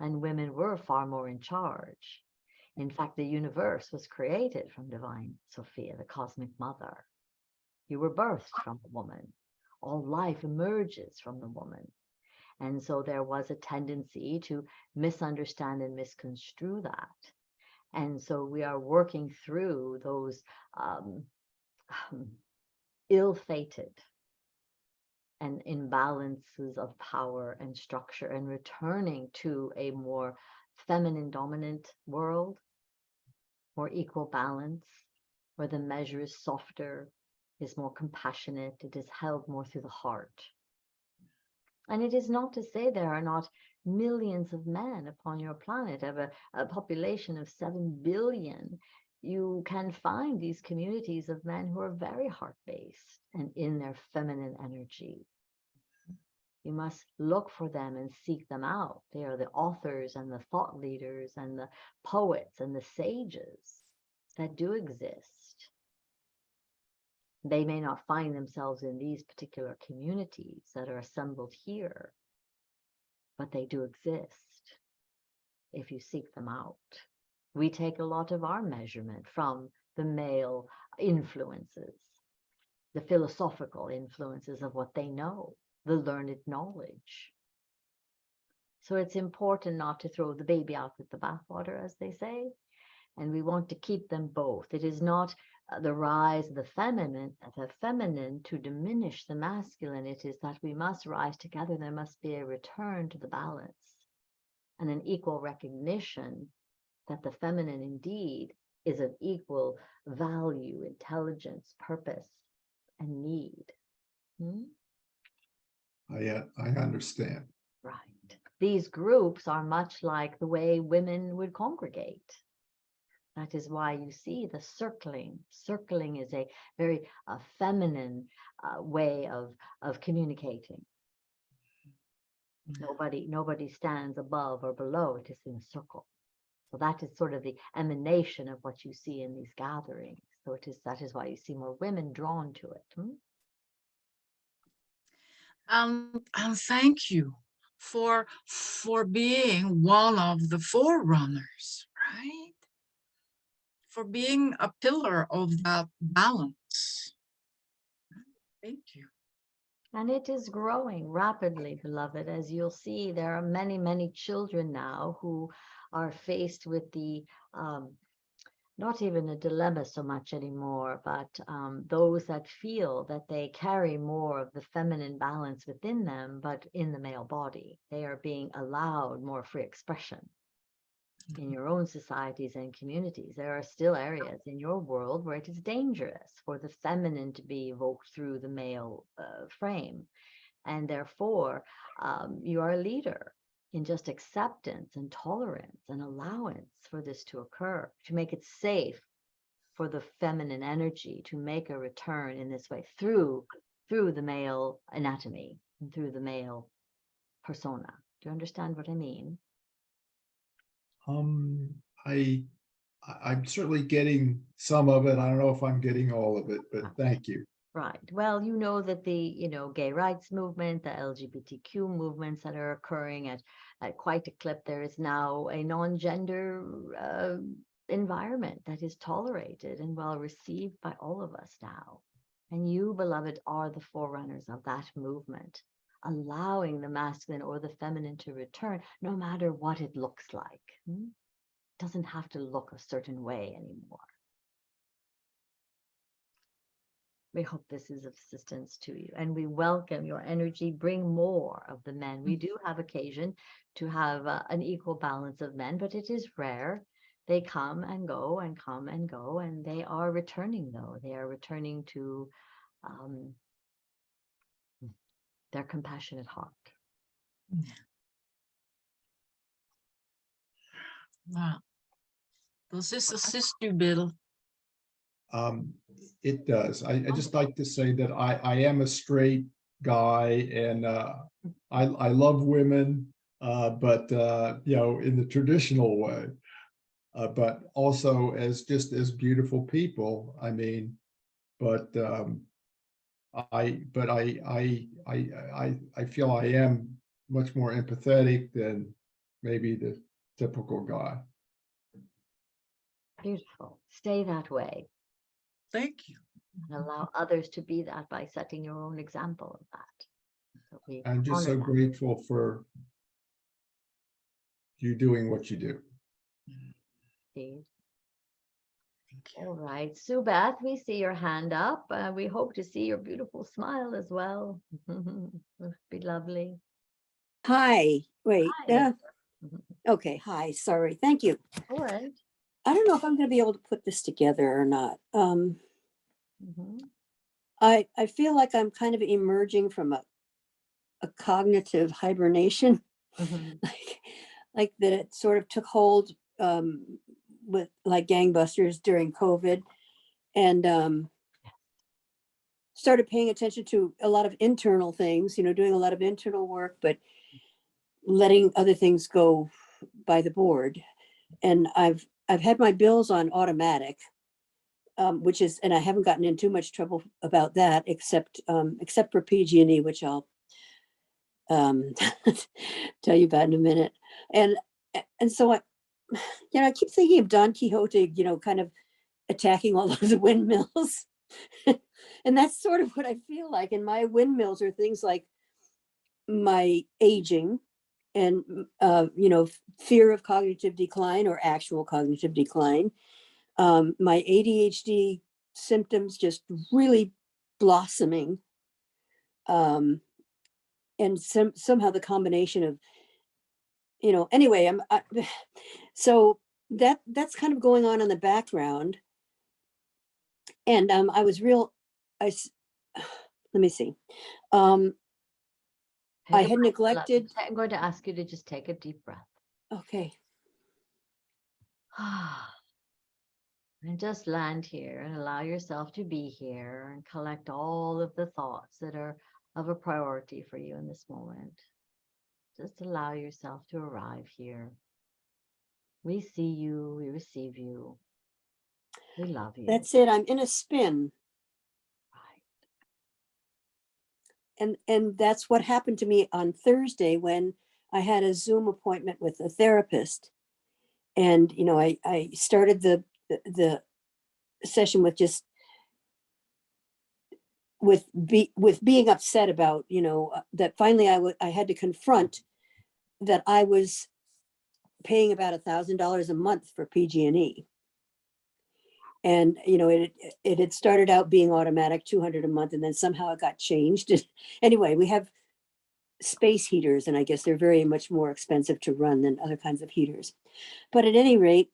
Speaker 1: and women were far more in charge. In fact, the universe was created from divine Sophia, the cosmic mother. You were birthed from a woman. All life emerges from the woman. And so there was a tendency to misunderstand and misconstrue that. And so we are working through those ill-fated and imbalances of power and structure, and returning to a more feminine dominant world, more equal balance, where the measure is softer, is more compassionate, it is held more through the heart. And it is not to say there are not millions of men upon your planet. Of a population of 7 billion, you can find these communities of men who are very heart-based and in their feminine energy. You must look for them and seek them out. They are the authors and the thought leaders and the poets and the sages that do exist. They may not find themselves in these particular communities that are assembled here, but they do exist if you seek them out. We take a lot of our measurement from the male influences, the philosophical influences of what they know, the learned knowledge. So it's important not to throw the baby out with the bathwater, as they say, and we want to keep them both. It is not the rise of the feminine to diminish the masculine. It is that we must rise together. There must be a return to the balance and an equal recognition that the feminine indeed is of equal value, intelligence, purpose, and need.
Speaker 3: I understand.
Speaker 1: Right. These groups are much like the way women would congregate. That is why you see the circling. Circling is a very feminine way of communicating. Nobody stands above or below. It is in a circle. So that is sort of the emanation of what you see in these gatherings. So that is why you see more women drawn to it.
Speaker 2: And thank you for being one of the forerunners, right? For being a pillar of that balance. Thank you.
Speaker 1: And it is growing rapidly, beloved. As you'll see, there are many, many children now who are faced with the, not even a dilemma so much anymore, but those that feel that they carry more of the feminine balance within them, but in the male body. They are being allowed more free expression. In your own societies and communities, there are still areas in your world where it is dangerous for the feminine to be evoked through the male frame. And therefore, you are a leader in just acceptance and tolerance and allowance for this to occur, to make it safe for the feminine energy to make a return in this way through the male anatomy and through the male persona. Do you understand what I mean?
Speaker 3: I'm certainly getting some of it. I don't know if I'm getting all of it, but thank you.
Speaker 1: Right. Well, you know that the gay rights movement, the LGBTQ movements that are occurring at quite a clip. There is now a non-gender environment that is tolerated and well received by all of us now. And you, beloved, are the forerunners of that movement, allowing the masculine or the feminine to return, no matter what it looks like. It doesn't have to look a certain way anymore. We hope this is of assistance to you, and we welcome your energy. Bring more of the men. We do have occasion to have an equal balance of men, but it is rare. They come and go and come and go, and they are returning, though. They are returning to their compassionate heart.
Speaker 2: Wow. Does this assist you, Bill?
Speaker 3: It does. I just like to say that I am a straight guy, and I love women, but you know, in the traditional way, but also as just as beautiful people. I mean, but I feel I am much more empathetic than maybe the typical guy.
Speaker 1: Beautiful. Stay that way
Speaker 2: Thank you.
Speaker 1: and allow others to be that by setting your own example of that. So we
Speaker 3: I'm just
Speaker 1: honor
Speaker 3: so
Speaker 1: that.
Speaker 3: grateful for you doing what you do.
Speaker 1: Indeed.
Speaker 2: Thank you.
Speaker 1: All right, Sue Beth, we see your hand up. We hope to see your beautiful smile as well. Would be lovely.
Speaker 8: Hi, wait,
Speaker 1: Hi.
Speaker 8: okay, hi, sorry, thank you.
Speaker 1: All right.
Speaker 8: I don't know if I'm gonna be able to put this together or not.
Speaker 1: Mhm.
Speaker 8: I feel like I'm kind of emerging from a cognitive hibernation,
Speaker 1: Mhm.
Speaker 8: like that it sort of took hold with like gangbusters during COVID, and started paying attention to a lot of internal things, you know, doing a lot of internal work, but letting other things go by the board. And I've had my bills on automatic, which is, and I haven't gotten in too much trouble about that, except for PG&E, which I'll tell you about in a minute. And so I keep thinking of Don Quixote, you know, kind of attacking all of the windmills. And that's sort of what I feel like. And my windmills are things like my aging and, you know, fear of cognitive decline or actual cognitive decline. My ADHD symptoms just really blossoming. And somehow the combination of, you know, anyway, so that's kind of going on in the background. And I was real, let me see.
Speaker 1: Take
Speaker 8: I
Speaker 1: a
Speaker 8: had
Speaker 1: breath, Ella.
Speaker 8: neglected,
Speaker 1: I'm going to ask you to just take a deep breath.
Speaker 8: okay,
Speaker 1: And just land here and allow yourself to be here and collect all of the thoughts that are of a priority for you in this moment. Just allow yourself to arrive here. We see you, we receive you, we love you.
Speaker 8: that's it. I'm in a spin.
Speaker 1: Right.
Speaker 8: And that's what happened to me on Thursday when I had a Zoom appointment with a therapist. And, you know, I started the session with just with being upset about, you know, that finally I had to confront that I was paying about $1,000 a month for PG&E. And, you know, it had started out being automatic, 200 a month, and then somehow it got changed. Anyway, we have space heaters, and I guess they're very much more expensive to run than other kinds of heaters. But at any rate,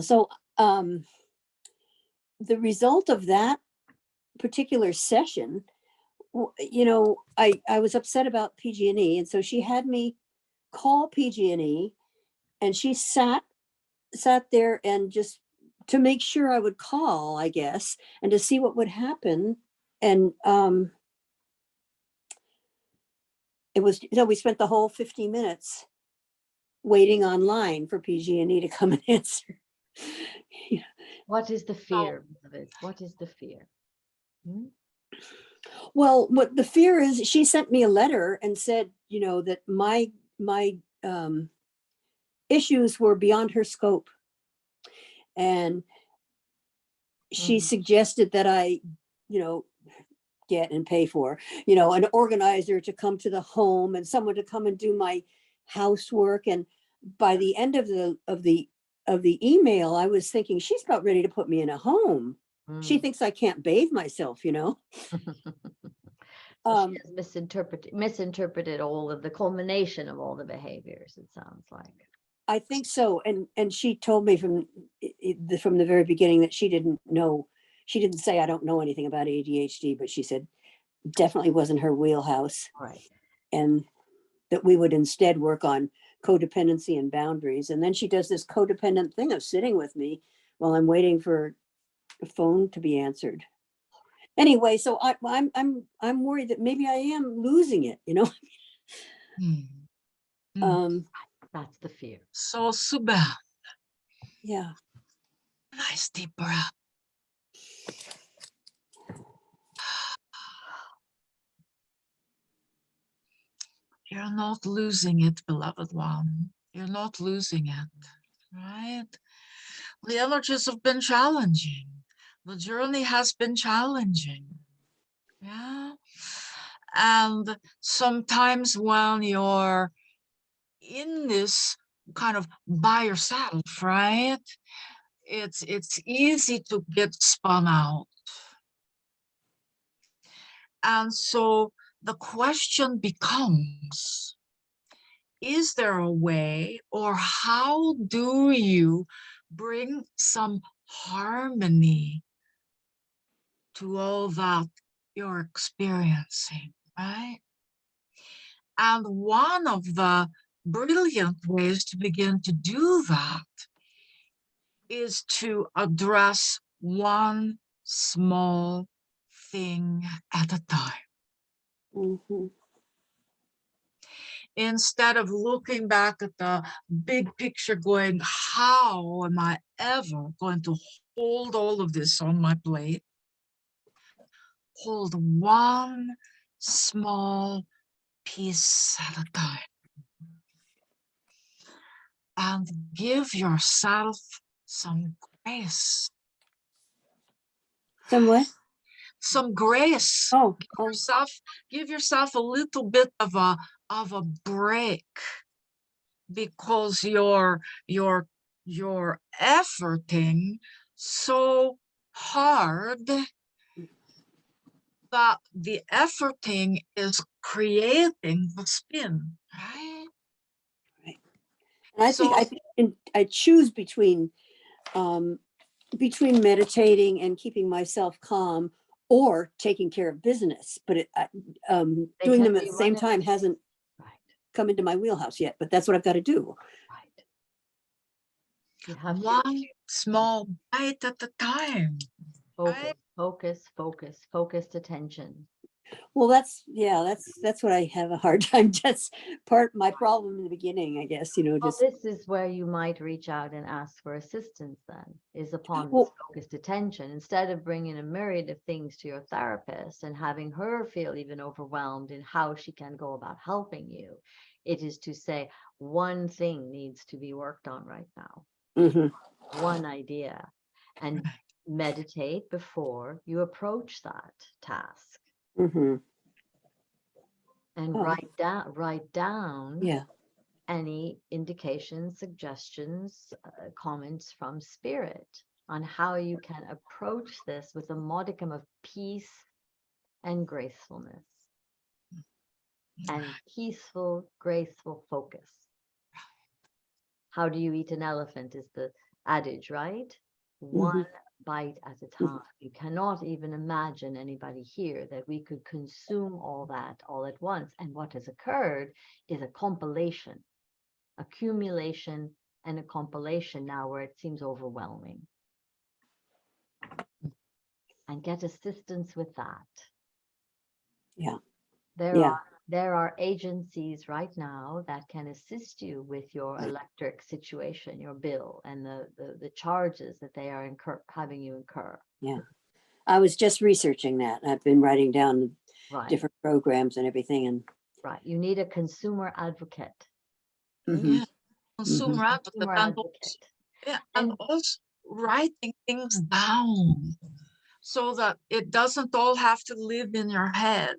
Speaker 8: so the result of that particular session, you know, I was upset about PG&E, and so she had me call PG&E, and she sat there and just to make sure I would call, I guess, and to see what would happen. And it was, you know, we spent the whole 50 minutes waiting online for PG&E to come and answer. Yeah.
Speaker 1: What is the fear of it? What is the fear? Hmm?
Speaker 8: Well, what the fear is, she sent me a letter and said, you know, that my issues were beyond her scope. And she suggested that I, you know, get and pay for, you know, an organizer to come to the home and someone to come and do my housework. And by the end of the email, I was thinking she's about ready to put me in a home. She thinks I can't bathe myself, you know.
Speaker 1: So she has misinterpreted all of the culmination of all the behaviors, it sounds like.
Speaker 8: I think so. And she told me from the very beginning that she didn't know, she didn't say I don't know anything about ADHD, but she said definitely wasn't her wheelhouse,
Speaker 1: Right.
Speaker 8: and that we would instead work on codependency and boundaries. And then she does this codependent thing of sitting with me while I'm waiting for the phone to be answered. Anyway, so I'm worried that maybe I am losing it, you know.
Speaker 2: Hmm.
Speaker 1: That's the fear.
Speaker 2: So SUBSCIRBE,
Speaker 8: Yeah.
Speaker 2: nice deep breath. You're not losing it, beloved one. You're not losing it, right? The energies have been challenging. The journey has been challenging. Yeah. And sometimes when you're in this kind of by yourself, right? It's easy to get spun out. And so the question becomes, is there a way, or how do you bring some harmony to all that you're experiencing, right? And one of the brilliant ways to begin to do that is to address one small thing at a time.
Speaker 8: Mhm.
Speaker 2: Instead of looking back at the big picture going, how am I ever going to hold all of this on my plate? Hold one small piece at a time. And give yourself some grace.
Speaker 8: Somewhat.
Speaker 2: Some grace.
Speaker 8: Oh,
Speaker 2: Give yourself a little bit of a break, because you're efforting so hard that the efforting is creating the spin, right?
Speaker 8: and I think and I choose between meditating and keeping myself calm or taking care of business, but doing them at the same time hasn't come into my wheelhouse yet, but that's what I've got to do.
Speaker 1: Right. You have
Speaker 2: one small bite at a time.
Speaker 1: Focused attention.
Speaker 8: Well, that's what I have a hard time. That's my problem in the beginning, I guess, you know,
Speaker 1: Well,
Speaker 8: just.
Speaker 1: this is where you might reach out and ask for assistance then, is upon this
Speaker 8: Well,
Speaker 1: focused attention. Instead of bringing a myriad of things to your therapist and having her feel even overwhelmed in how she can go about helping you, it is to say one thing needs to be worked on right now. One idea, and meditate before you approach that task. And write down any indications, suggestions, comments from spirit on how you can approach this with a modicum of peace and gracefulness and peaceful, graceful focus. How do you eat an elephant is the adage, right? One bite at a time. You cannot even imagine anybody here that we could consume all that all at once. And what has occurred is a compilation, accumulation, and a compilation now where it seems overwhelming. And get assistance with that.
Speaker 8: Yeah.
Speaker 1: There are agencies right now that can assist you with your electric situation, your bill, and the charges that they are having you incur.
Speaker 8: Yeah. I was just researching that. I've been writing down different programs and everything. And
Speaker 1: you need a consumer advocate.
Speaker 2: Yeah. Consumer advocate. Yeah, and also writing things down so that it doesn't all have to live in your head,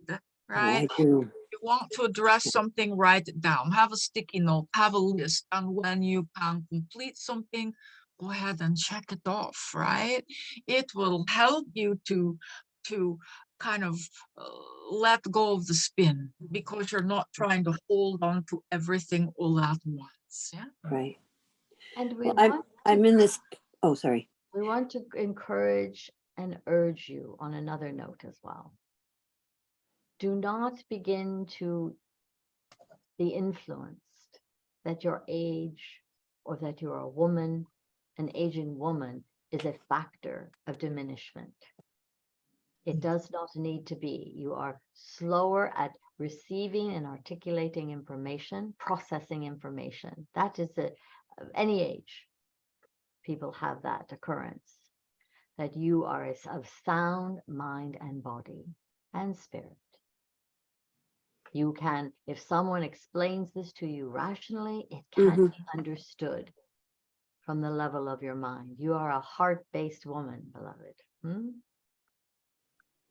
Speaker 2: right?
Speaker 8: I do.
Speaker 2: You want to address something, write it down, have a sticky note, have a list, and when you can complete something, go ahead and check it off, right? It will help you to kind of let go of the spin, because you're not trying to hold on to everything all at once. Yeah.
Speaker 8: Right.
Speaker 1: And
Speaker 8: I'm in this. Oh, sorry.
Speaker 1: We want to encourage and urge you on another note as well. do not begin to be influenced that your age or that you're a woman, an aging woman, is a factor of diminishment. It does not need to be. You are slower at receiving and articulating information, processing information. That is any age. People have that occurrence, that you are of sound mind and body and spirit. You can, if someone explains this to you rationally, it can be understood from the level of your mind. You are a heart-based woman, beloved.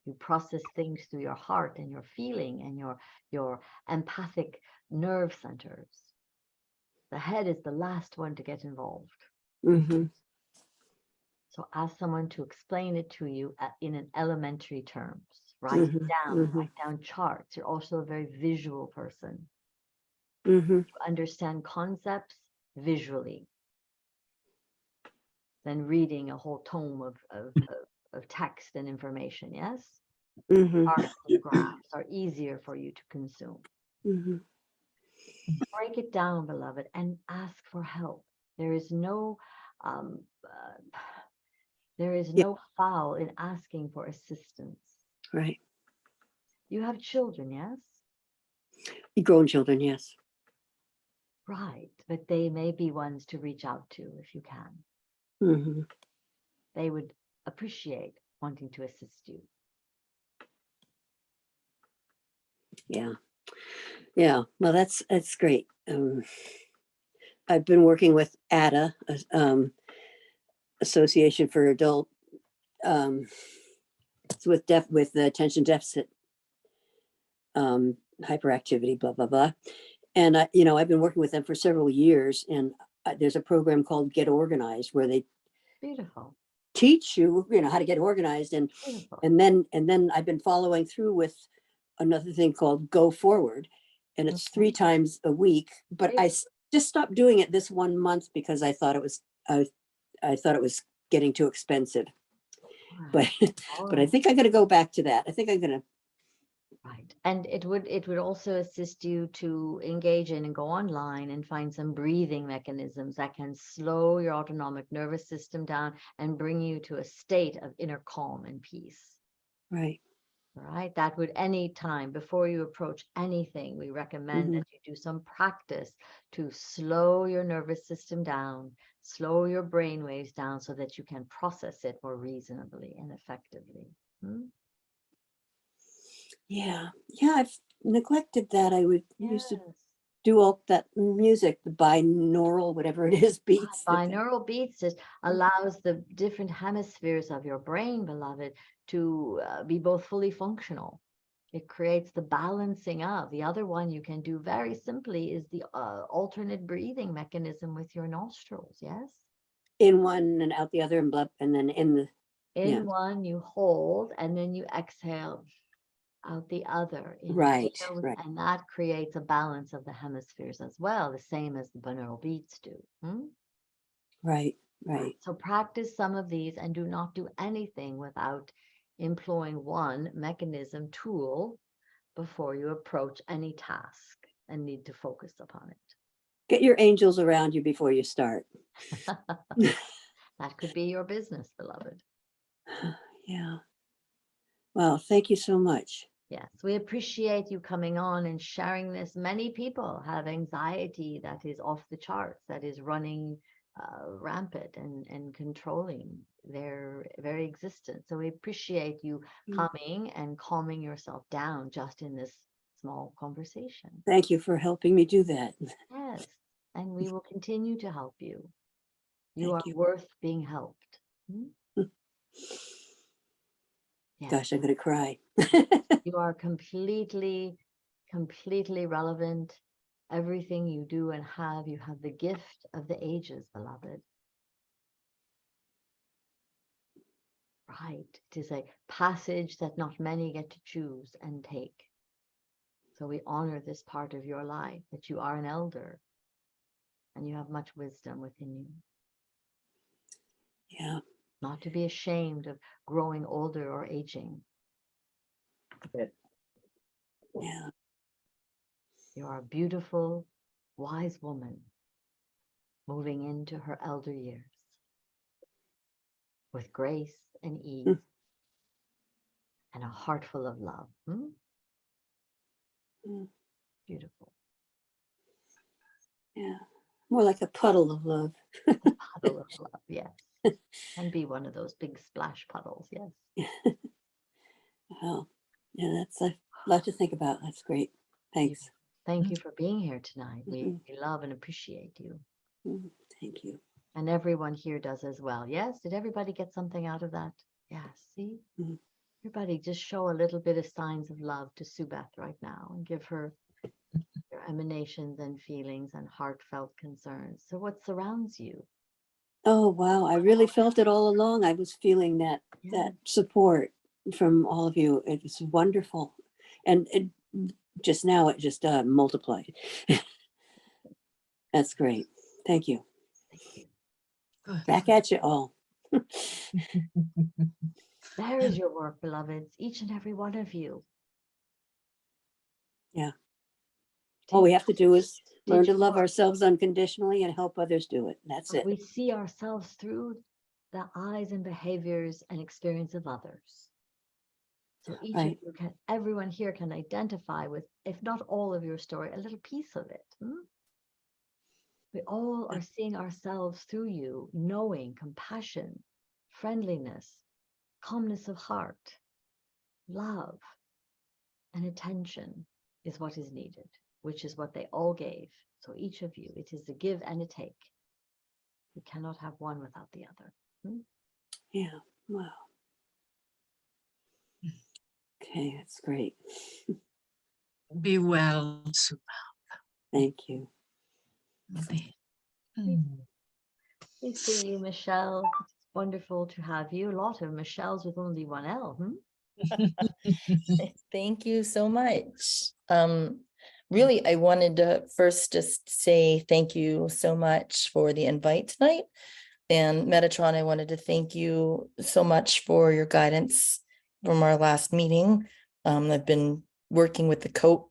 Speaker 1: You process things through your heart and your feeling and your empathic nerve centers. The head is the last one to get involved. So ask someone to explain it to you in an elementary terms. Write down charts. You're also a very visual person. You understand concepts visually than reading a whole tome of text and information. Yes? Charts and graphs are easier for you to consume. Break it down, beloved, and ask for help. There is no foul in asking for assistance.
Speaker 8: Right.
Speaker 1: You have children, yes?
Speaker 8: Grown children, yes.
Speaker 1: Right, but they may be ones to reach out to if you can. They would appreciate wanting to assist you.
Speaker 8: Yeah. Yeah. Well, that's great. I've been working with ADA, Association for Adult with the attention deficit hyperactivity, blah blah blah. And I've been working with them for several years, and there's a program called Get Organized where they
Speaker 1: Beautiful.
Speaker 8: teach you, how to get organized, and
Speaker 1: Beautiful.
Speaker 8: and then I've been following through with another thing called Go Forward, and it's 3 times a week. But I just stopped doing it this 1 month because I thought it was I thought it was getting too expensive. But but I think I'm going to go back to that. I think I'm going to.
Speaker 1: Right. And it would also assist you to engage in and go online and find some breathing mechanisms that can slow your autonomic nervous system down and bring you to a state of inner calm and peace.
Speaker 8: Right.
Speaker 1: Right. That would, any time before you approach anything, we recommend that you do some practice to slow your nervous system down, slow your brain waves down so that you can process it more reasonably and effectively.
Speaker 8: Yeah. I've neglected that. I would used to
Speaker 1: Yes.
Speaker 8: do all that music, the binaural, whatever it is, beats.
Speaker 1: Binaural beats just allows the different hemispheres of your brain, beloved, to be both fully functional. It creates the balancing of. The other one you can do very simply is the alternate breathing mechanism with your nostrils. Yes.
Speaker 8: In one and out the other, and then in the.
Speaker 1: In one you hold and then you exhale out the other.
Speaker 8: Right.
Speaker 1: And that creates a balance of the hemispheres as well, the same as the binaural beats do.
Speaker 8: Right.
Speaker 1: So practice some of these and do not do anything without employing one mechanism tool before you approach any task and need to focus upon it.
Speaker 8: Get your angels around you before you start.
Speaker 1: That could be your business, beloved.
Speaker 8: Yeah. Well, thank you so much.
Speaker 1: Yes, we appreciate you coming on and sharing this. Many people have anxiety that is off the charts, that is running rampant and controlling their very existence. So we appreciate you coming and calming yourself down just in this small conversation.
Speaker 8: Thank you for helping me do that.
Speaker 1: Yes, and we will continue to help you. You
Speaker 8: Thank
Speaker 1: are
Speaker 8: you.
Speaker 1: worth being helped.
Speaker 8: Gosh, I'm going to cry.
Speaker 1: You are completely relevant. Everything you do and have, you have the gift of the ages, beloved. Right. It is a passage that not many get to choose and take. So we honor this part of your life, that you are an elder and you have much wisdom within you.
Speaker 8: Yeah.
Speaker 1: Not to be ashamed of growing older or aging.
Speaker 8: Yeah.
Speaker 1: You are a beautiful, wise woman moving into her elder years with grace and ease and a heart full of love.
Speaker 8: Mm.
Speaker 1: Beautiful.
Speaker 8: Yeah. More like a puddle of love.
Speaker 1: Puddle of love, yes. And be one of those big splash puddles, yes.
Speaker 8: Wow. Yeah, that's a lot to think about. That's great. Thanks.
Speaker 1: Thank you for being here tonight.
Speaker 8: Mhm.
Speaker 1: We love and appreciate you.
Speaker 8: Thank you.
Speaker 1: And everyone here does as well. Yes? Did everybody get something out of that? Yes. See?
Speaker 8: Mhm.
Speaker 1: Everybody just show a little bit of signs of love to Subeth right now and give her your emanations and feelings and heartfelt concerns. So what surrounds you?
Speaker 8: Oh, wow. I really felt it all along. I was feeling that support from all of you. It was wonderful. And it just now it just multiplied. That's great. Thank you.
Speaker 1: Thank you.
Speaker 2: Good.
Speaker 8: Back at you all.
Speaker 1: There is your work, beloveds, each and every one of you.
Speaker 8: Yeah. All we have to do is learn to
Speaker 1: your
Speaker 8: love
Speaker 1: work.
Speaker 8: ourselves unconditionally and help others do it. That's
Speaker 1: But
Speaker 8: it.
Speaker 1: we see ourselves through the eyes and behaviors and experience of others. So each of
Speaker 8: Right.
Speaker 1: you can, everyone here can identify with, if not all of your story, a little piece of it. We all are seeing ourselves through you, knowing compassion, friendliness, calmness of heart, love, and attention is what is needed, which is what they all gave. So each of you, it is a give and a take. You cannot have one without the other.
Speaker 8: Yeah. Wow. Okay, that's great.
Speaker 2: Be well, Sue.
Speaker 8: Thank you.
Speaker 1: We see you, Michelle. It's wonderful to have you. A lot of Michelles with only one L.
Speaker 9: Thank you so much. Really, I wanted to first just say thank you so much for the invite tonight. And Metatron, I wanted to thank you so much for your guidance from our last meeting. I've been working with the coat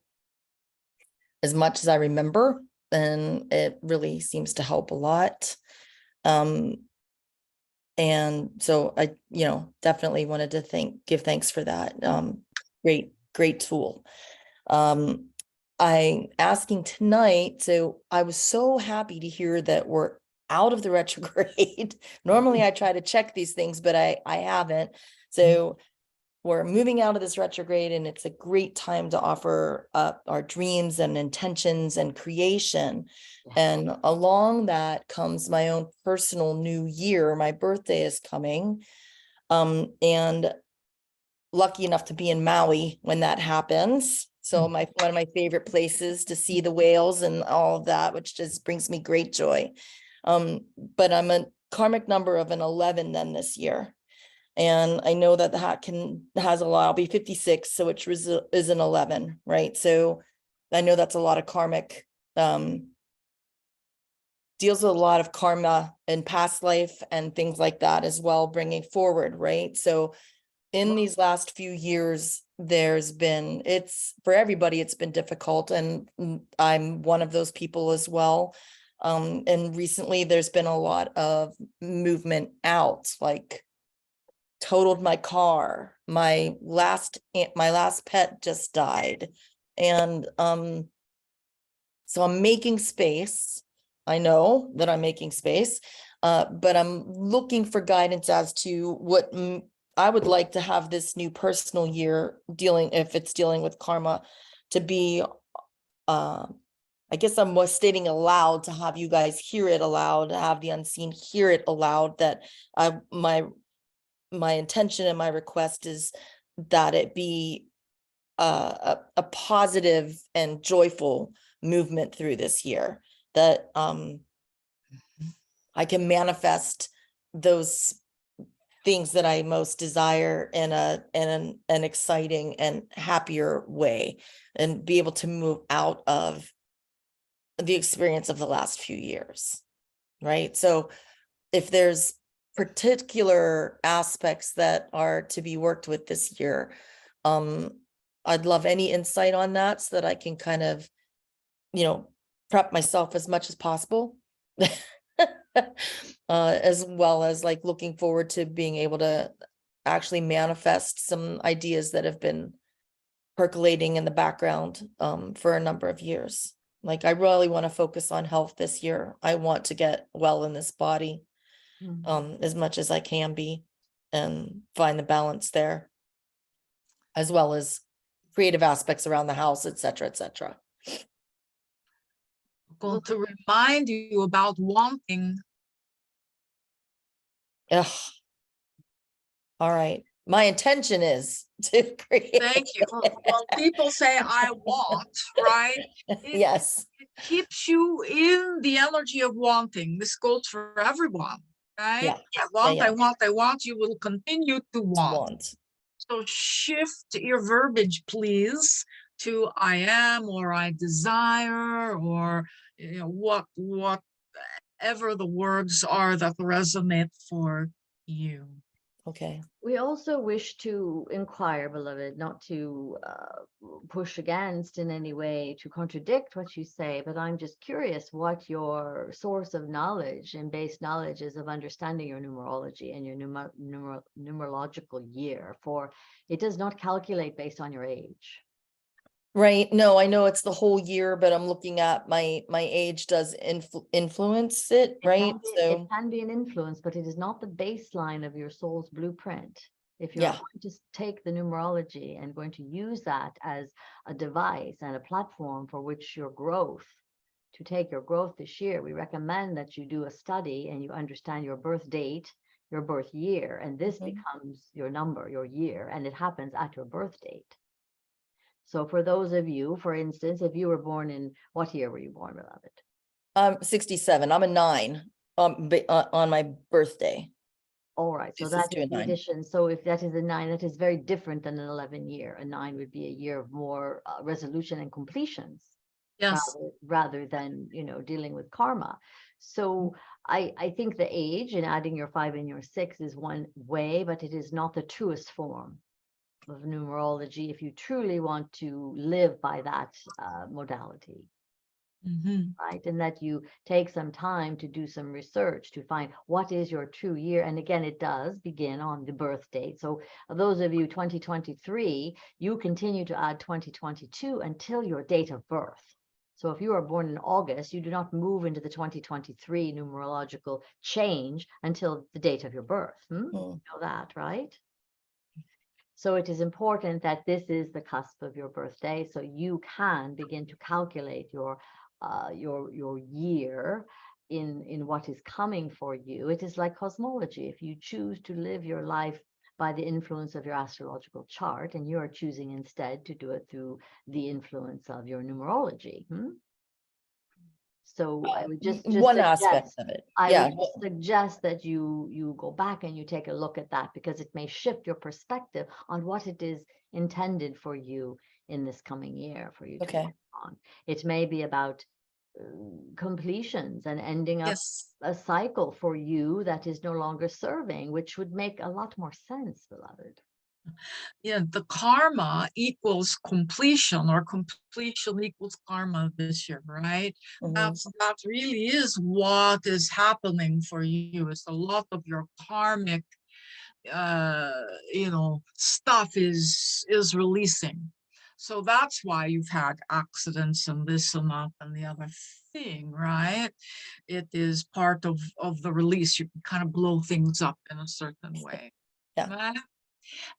Speaker 9: as much as I remember, and it really seems to help a lot. And so I, definitely wanted to give thanks for that. Great tool. I'm asking tonight, so I was so happy to hear that we're out of the retrograde. Normally I try to check these things, but I haven't. So we're moving out of this retrograde, and it's a great time to offer up our dreams and intentions and creation. And along that comes my own personal new year. My birthday is coming. And lucky enough to be in Maui when that happens. So one of my favorite places to see the whales and all of that, which just brings me great joy. But I'm a karmic number of an 11 then this year. And I know that the hat has a lot. I'll be 56, so which is an 11, right? So I know that's a lot of karmic, deals with a lot of karma in past life and things like that as well, bringing forward, right? So in these last few years, for everybody, it's been difficult. And I'm one of those people as well. And recently there's been a lot of movement out, like totaled my car. My last pet just died. And so I'm making space. I know that I'm making space, but I'm looking for guidance as to what I would like to have this new personal year if it's dealing with karma, to be, I guess I'm stating aloud to have you guys hear it aloud, to have the unseen hear it aloud, that my intention and my request is that it be a positive and joyful movement through this year, that I can manifest those things that I most desire in an exciting and happier way, and be able to move out of the experience of the last few years, right? So if there's particular aspects that are to be worked with this year, I'd love any insight on that so that I can kind of, prep myself as much as possible. As well as like looking forward to being able to actually manifest some ideas that have been percolating in the background for a number of years. Like I really want to focus on health this year. I want to get well in this body as much as I can be and find the balance there, as well as creative aspects around the house, etc., etc.
Speaker 2: Going to remind you about wanting.
Speaker 9: Ugh. All right. My intention is to create.
Speaker 2: Thank you. Well, people say I want, right?
Speaker 9: Yes.
Speaker 2: It keeps you in the energy of wanting. This goes for everyone, right?
Speaker 9: Yeah.
Speaker 2: I want,
Speaker 9: Yeah.
Speaker 2: I want. You will continue to want. So shift your verbiage, please, to I am, or I desire, or whatever the words are that resonate for you.
Speaker 9: Okay.
Speaker 1: We also wish to inquire, beloved, not to push against in any way, to contradict what you say, but I'm just curious what your source of knowledge and base knowledge is of understanding your numerology and your numerological year, for it does not calculate based on your age.
Speaker 9: Right. No, I know it's the whole year, but I'm looking at my age does influence it, right?
Speaker 1: It can be an influence, but it is not the baseline of your soul's blueprint. If you're going to take the numerology and going to use that as a device and a platform for which your growth, to take your growth this year, we recommend that you do a study and you understand your birth date, your birth year, and this becomes your number, your year, and it happens at your birth date. So for those of you, for instance, if you were born in, what year were you born, beloved?
Speaker 9: 67. I'm a 9 on my birthday.
Speaker 1: All right, so that is the addition. So if that is a 9, that is very different than an 11 year. A 9 would be a year of more resolution and completions.
Speaker 2: Yes.
Speaker 1: Rather than, dealing with karma. So I think the age and adding your 5 and your 6 is one way, but it is not the truest form of numerology if you truly want to live by that modality. Right, and that you take some time to do some research to find what is your true year. And again, it does begin on the birth date. So those of you 2023, you continue to add 2022 until your date of birth. So if you are born in August, you do not move into the 2023 numerological change until the date of your birth. You know that, right? So it is important that this is the cusp of your birthday, so you can begin to calculate your year in what is coming for you. It is like cosmology. If you choose to live your life by the influence of your astrological chart, and you are choosing instead to do it through the influence of your numerology. So I would just
Speaker 9: one
Speaker 1: suggest,
Speaker 9: aspect of it.
Speaker 1: I would suggest that you go back and you take a look at that, because it may shift your perspective on what it is intended for you in this coming year for you to work on. It may be about completions and ending up a cycle for you that is no longer serving, which would make a lot more sense, beloved.
Speaker 2: Yeah, the karma equals completion, or completion equals karma this year, right? That really is what is happening for you. It's a lot of your karmic stuff is releasing. So that's why you've had accidents and this and that and the other thing, right? It is part of the release. You can kind of blow things up in a certain way. Right?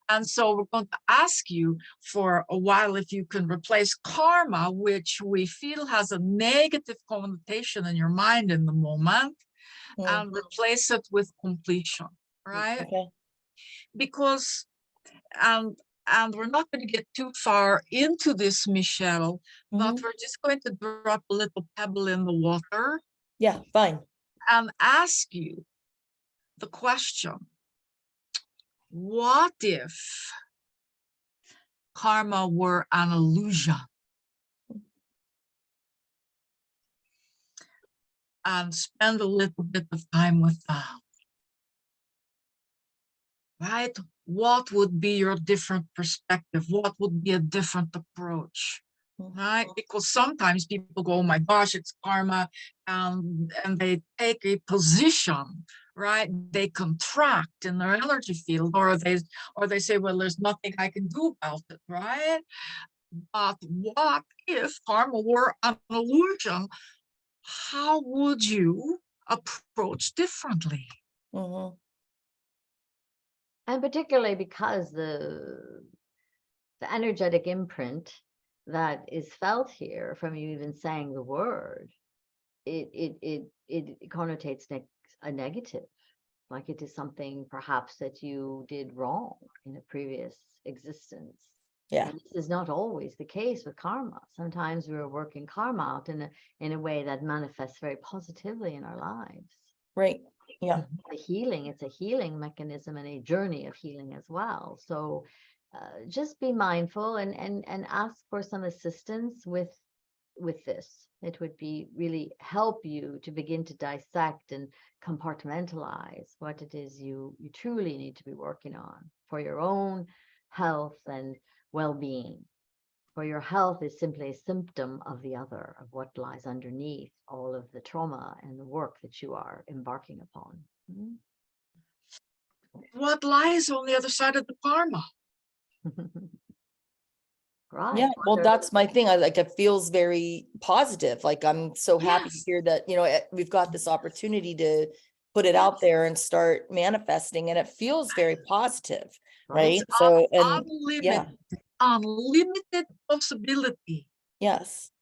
Speaker 2: And so we're going to ask you for a while if you can replace karma, which we feel has a negative connotation in your mind in the moment, and replace it with completion, right? Because, and we're not going to get too far into this, Michelle, but we're just going to drop a little pebble in the water.
Speaker 9: Yeah, fine.
Speaker 2: And ask you the question, what if karma were an illusion? And spend a little bit of time with that. right? What would be your different perspective? What would be a different approach? Right? Because sometimes people go, oh my gosh, it's karma, and they take a position, right? They contract in their energy field, or they say, well, there's nothing I can do about it, right? But what if karma were an illusion? How would you approach differently?
Speaker 9: Mhm.
Speaker 1: And particularly because the energetic imprint that is felt here from you even saying the word, it connotates a negative, like it is something perhaps that you did wrong in a previous existence.
Speaker 9: Yeah.
Speaker 1: And this is not always the case with karma. Sometimes we're working karma out in a way that manifests very positively in our lives.
Speaker 9: Right. Yeah.
Speaker 1: It's a healing mechanism and a journey of healing as well. So just be mindful and ask for some assistance with this. It would be really help you to begin to dissect and compartmentalize what it is you truly need to be working on for your own health and well-being. For your health is simply a symptom of the other, of what lies underneath all of the trauma and the work that you are embarking upon.
Speaker 2: What lies on the other side of the karma?
Speaker 1: Right.
Speaker 9: Yeah, well, that's my thing. It feels very positive. Like, I'm so happy to
Speaker 2: Yes.
Speaker 9: hear that, we've got this opportunity to put it out there and start manifesting, and it feels very positive, right?
Speaker 2: It's
Speaker 9: So, and yeah,
Speaker 2: unlimited possibility.
Speaker 9: yes,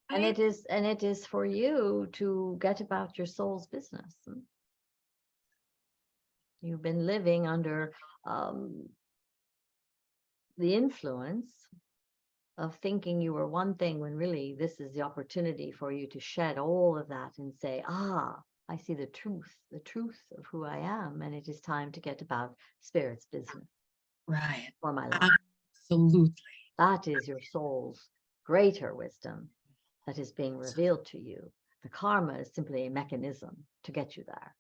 Speaker 1: And it is for you to get about your soul's business. You've been living under the influence of thinking you were one thing when really this is the opportunity for you to shed all of that and say, I see the truth of who I am, and it is time to get about spirit's business.
Speaker 2: Right.
Speaker 1: For my life.
Speaker 2: Absolutely.
Speaker 1: That is your soul's greater wisdom that is being revealed to you. The karma is simply a mechanism to get you there.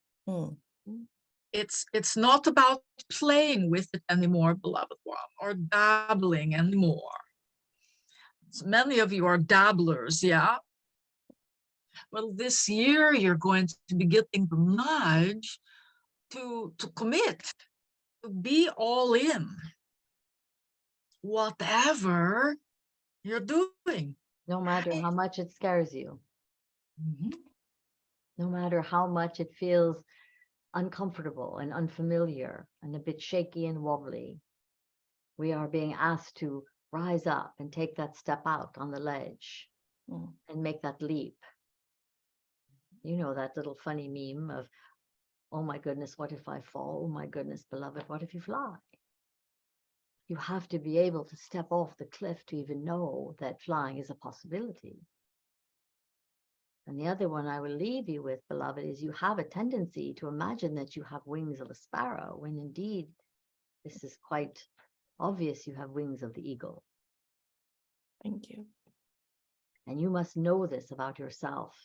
Speaker 2: It's not about playing with it anymore, beloved one, or dabbling anymore. Many of you are dabblers, yeah? Well, this year you're going to be getting the nudge to commit, to be all in, whatever you're doing.
Speaker 1: No matter how much it scares you. No matter how much it feels uncomfortable and unfamiliar and a bit shaky and wobbly, we are being asked to rise up and take that step out on the ledge and make that leap. You know that little funny meme of, oh my goodness, what if I fall? Oh my goodness, beloved, what if you fly? You have to be able to step off the cliff to even know that flying is a possibility. And the other one I will leave you with, beloved, is you have a tendency to imagine that you have wings of a sparrow, when indeed this is quite obvious you have wings of the eagle.
Speaker 9: Thank you.
Speaker 1: And you must know this about yourself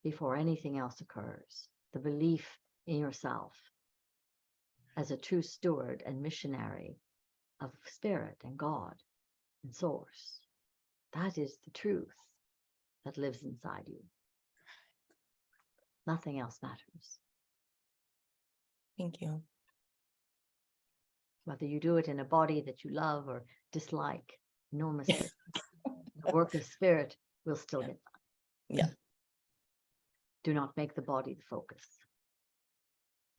Speaker 1: before anything else occurs. The belief in yourself as a true steward and missionary of spirit and God and source. That is the truth that lives inside you. Nothing else matters.
Speaker 9: Thank you.
Speaker 1: Whether you do it in a body that you love or dislike, enormously, the work of spirit will still get done.
Speaker 9: Yeah.
Speaker 1: Do not make the body the focus.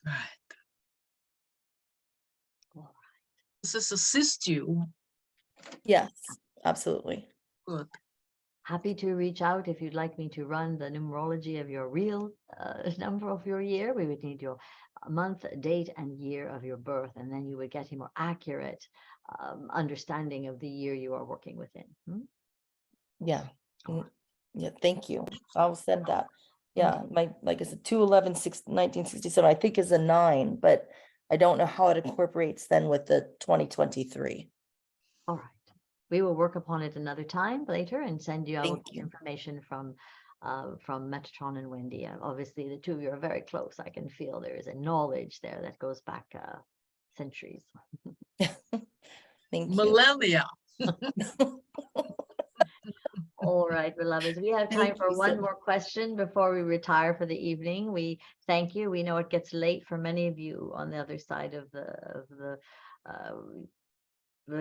Speaker 2: Right.
Speaker 1: All right.
Speaker 2: Does this assist you?
Speaker 9: Yes, absolutely.
Speaker 2: Good.
Speaker 1: Happy to reach out if you'd like me to run the numerology of your real number of your year. We would need your month, date, and year of your birth, and then you would get a more accurate understanding of the year you are working within.
Speaker 9: Yeah. Yeah, thank you. I'll send that. Yeah, like I said, 2/11/1967, I think is a 9, but I don't know how it incorporates then with the 2023.
Speaker 1: All right. We will work upon it another time later and send you out information from Metatron and Wendy. Obviously, the two of you are very close. I can feel there is a knowledge there that goes back centuries.
Speaker 9: Thank you.
Speaker 2: Millennia.
Speaker 1: All right, beloveds, we have time
Speaker 8: Thank
Speaker 1: for
Speaker 8: you so
Speaker 1: one
Speaker 8: much.
Speaker 1: more question before we retire for the evening. We thank you. We know it gets late for many of you on the other side of the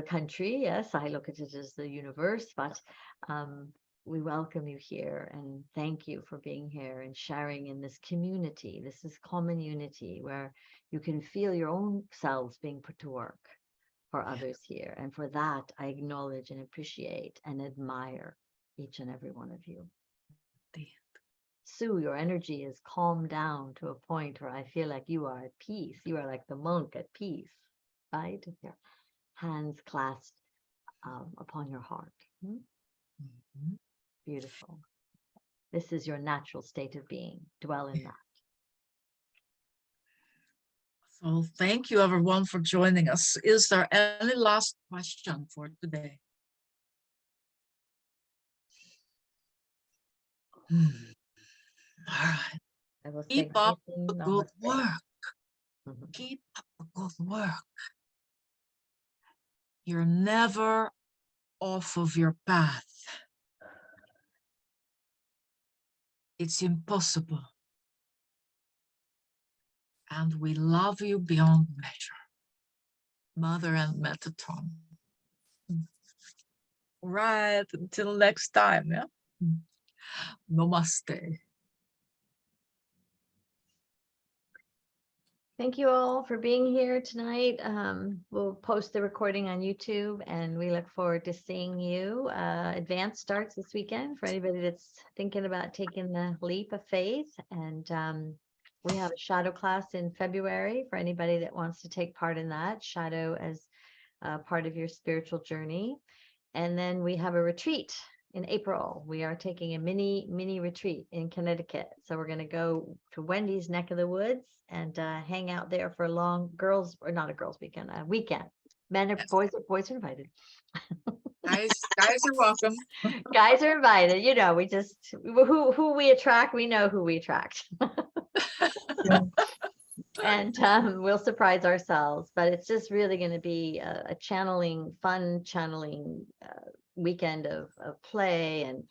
Speaker 1: country. Yes, I look at it as the universe, but we welcome you here and thank you for being here and sharing in this community. This is common unity where you can feel your own selves being put to work for others here. And for that, I acknowledge and appreciate and admire each and every one of you. Sue, your energy is calmed down to a point where I feel like you are at peace. You are like the monk at peace, right? Your hands clasped upon your heart.
Speaker 2: Mhm.
Speaker 1: Beautiful. This is your natural state of being. Dwell in that.
Speaker 2: So thank you everyone for joining us. Is there any last question for today? All right.
Speaker 1: I will say
Speaker 2: Keep up
Speaker 1: anything,
Speaker 2: the good
Speaker 1: namaste.
Speaker 2: work.
Speaker 1: Mhm.
Speaker 2: Keep up the good work. You're never off of your path. It's impossible. And we love you beyond measure. Mother and Metatron. Right, until next time, yeah? Namaste.
Speaker 1: Thank you all for being here tonight. We'll post the recording on YouTube and we look forward to seeing you. Advance starts this weekend for anybody that's thinking about taking the leap of faith. And we have a shadow class in February for anybody that wants to take part in that. Shadow as part of your spiritual journey. And then we have a retreat in April. We are taking a mini retreat in Connecticut. So we're going to go to Wendy's neck of the woods and hang out there for a long girls, or not a girls weekend, a weekend. Men or
Speaker 2: Yes.
Speaker 1: boys are invited.
Speaker 2: Guys are welcome.
Speaker 1: Guys are invited. You know, we just who we attract, we know who we attract. And we'll surprise ourselves, but it's just really going to be a fun channeling weekend of play and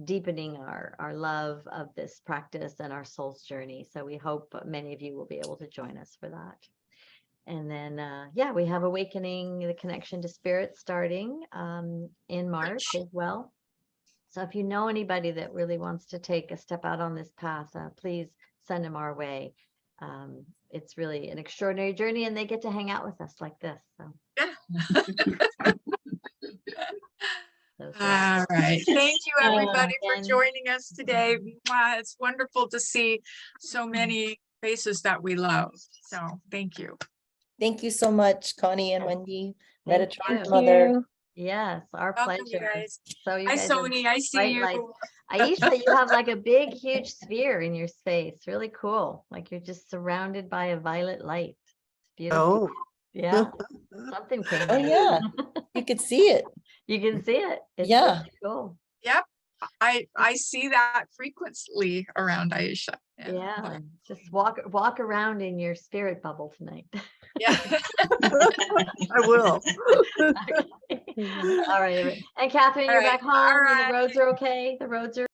Speaker 1: deepening our love of this practice and our soul's journey. So we hope many of you will be able to join us for that. And then, yeah, we have Awakening the Connection to Spirit starting in March as well. So if you know anybody that really wants to take a step out on this path, please send them our way. It's really an extraordinary journey and they get to hang out with us like this. So.
Speaker 2: Yeah.
Speaker 1: So
Speaker 2: All right. Thank you, everybody, for
Speaker 1: and-
Speaker 2: joining us today. Mwah. It's wonderful to see so many faces that we love. So thank you.
Speaker 9: Thank you so much, Connie and Wendy.
Speaker 1: Thank
Speaker 9: Metatron
Speaker 1: you.
Speaker 9: Mother.
Speaker 1: Yes, our
Speaker 2: Welcome, you
Speaker 1: pleasure.
Speaker 2: guys.
Speaker 1: So you
Speaker 2: Hi,
Speaker 1: guys are
Speaker 2: Sony. I see
Speaker 1: bright
Speaker 2: you.
Speaker 1: lights. Aisha, you have like a big, huge sphere in your space. Really cool. Like you're just surrounded by a violet light. It's beautiful.
Speaker 4: Oh,
Speaker 1: Yeah, something came
Speaker 9: Oh,
Speaker 1: in.
Speaker 9: yeah. You could see it.
Speaker 1: You can see it. It's
Speaker 9: Yeah.
Speaker 1: really cool.
Speaker 2: Yep. I see that frequently around Aisha.
Speaker 1: Yeah, just walk around in your spirit bubble tonight.
Speaker 2: Yeah.
Speaker 4: I will.
Speaker 1: Okay. All right. And Catherine,
Speaker 2: All
Speaker 1: you're
Speaker 2: right.
Speaker 1: back home
Speaker 2: All
Speaker 1: and the
Speaker 2: right.
Speaker 1: roads are okay? The roads are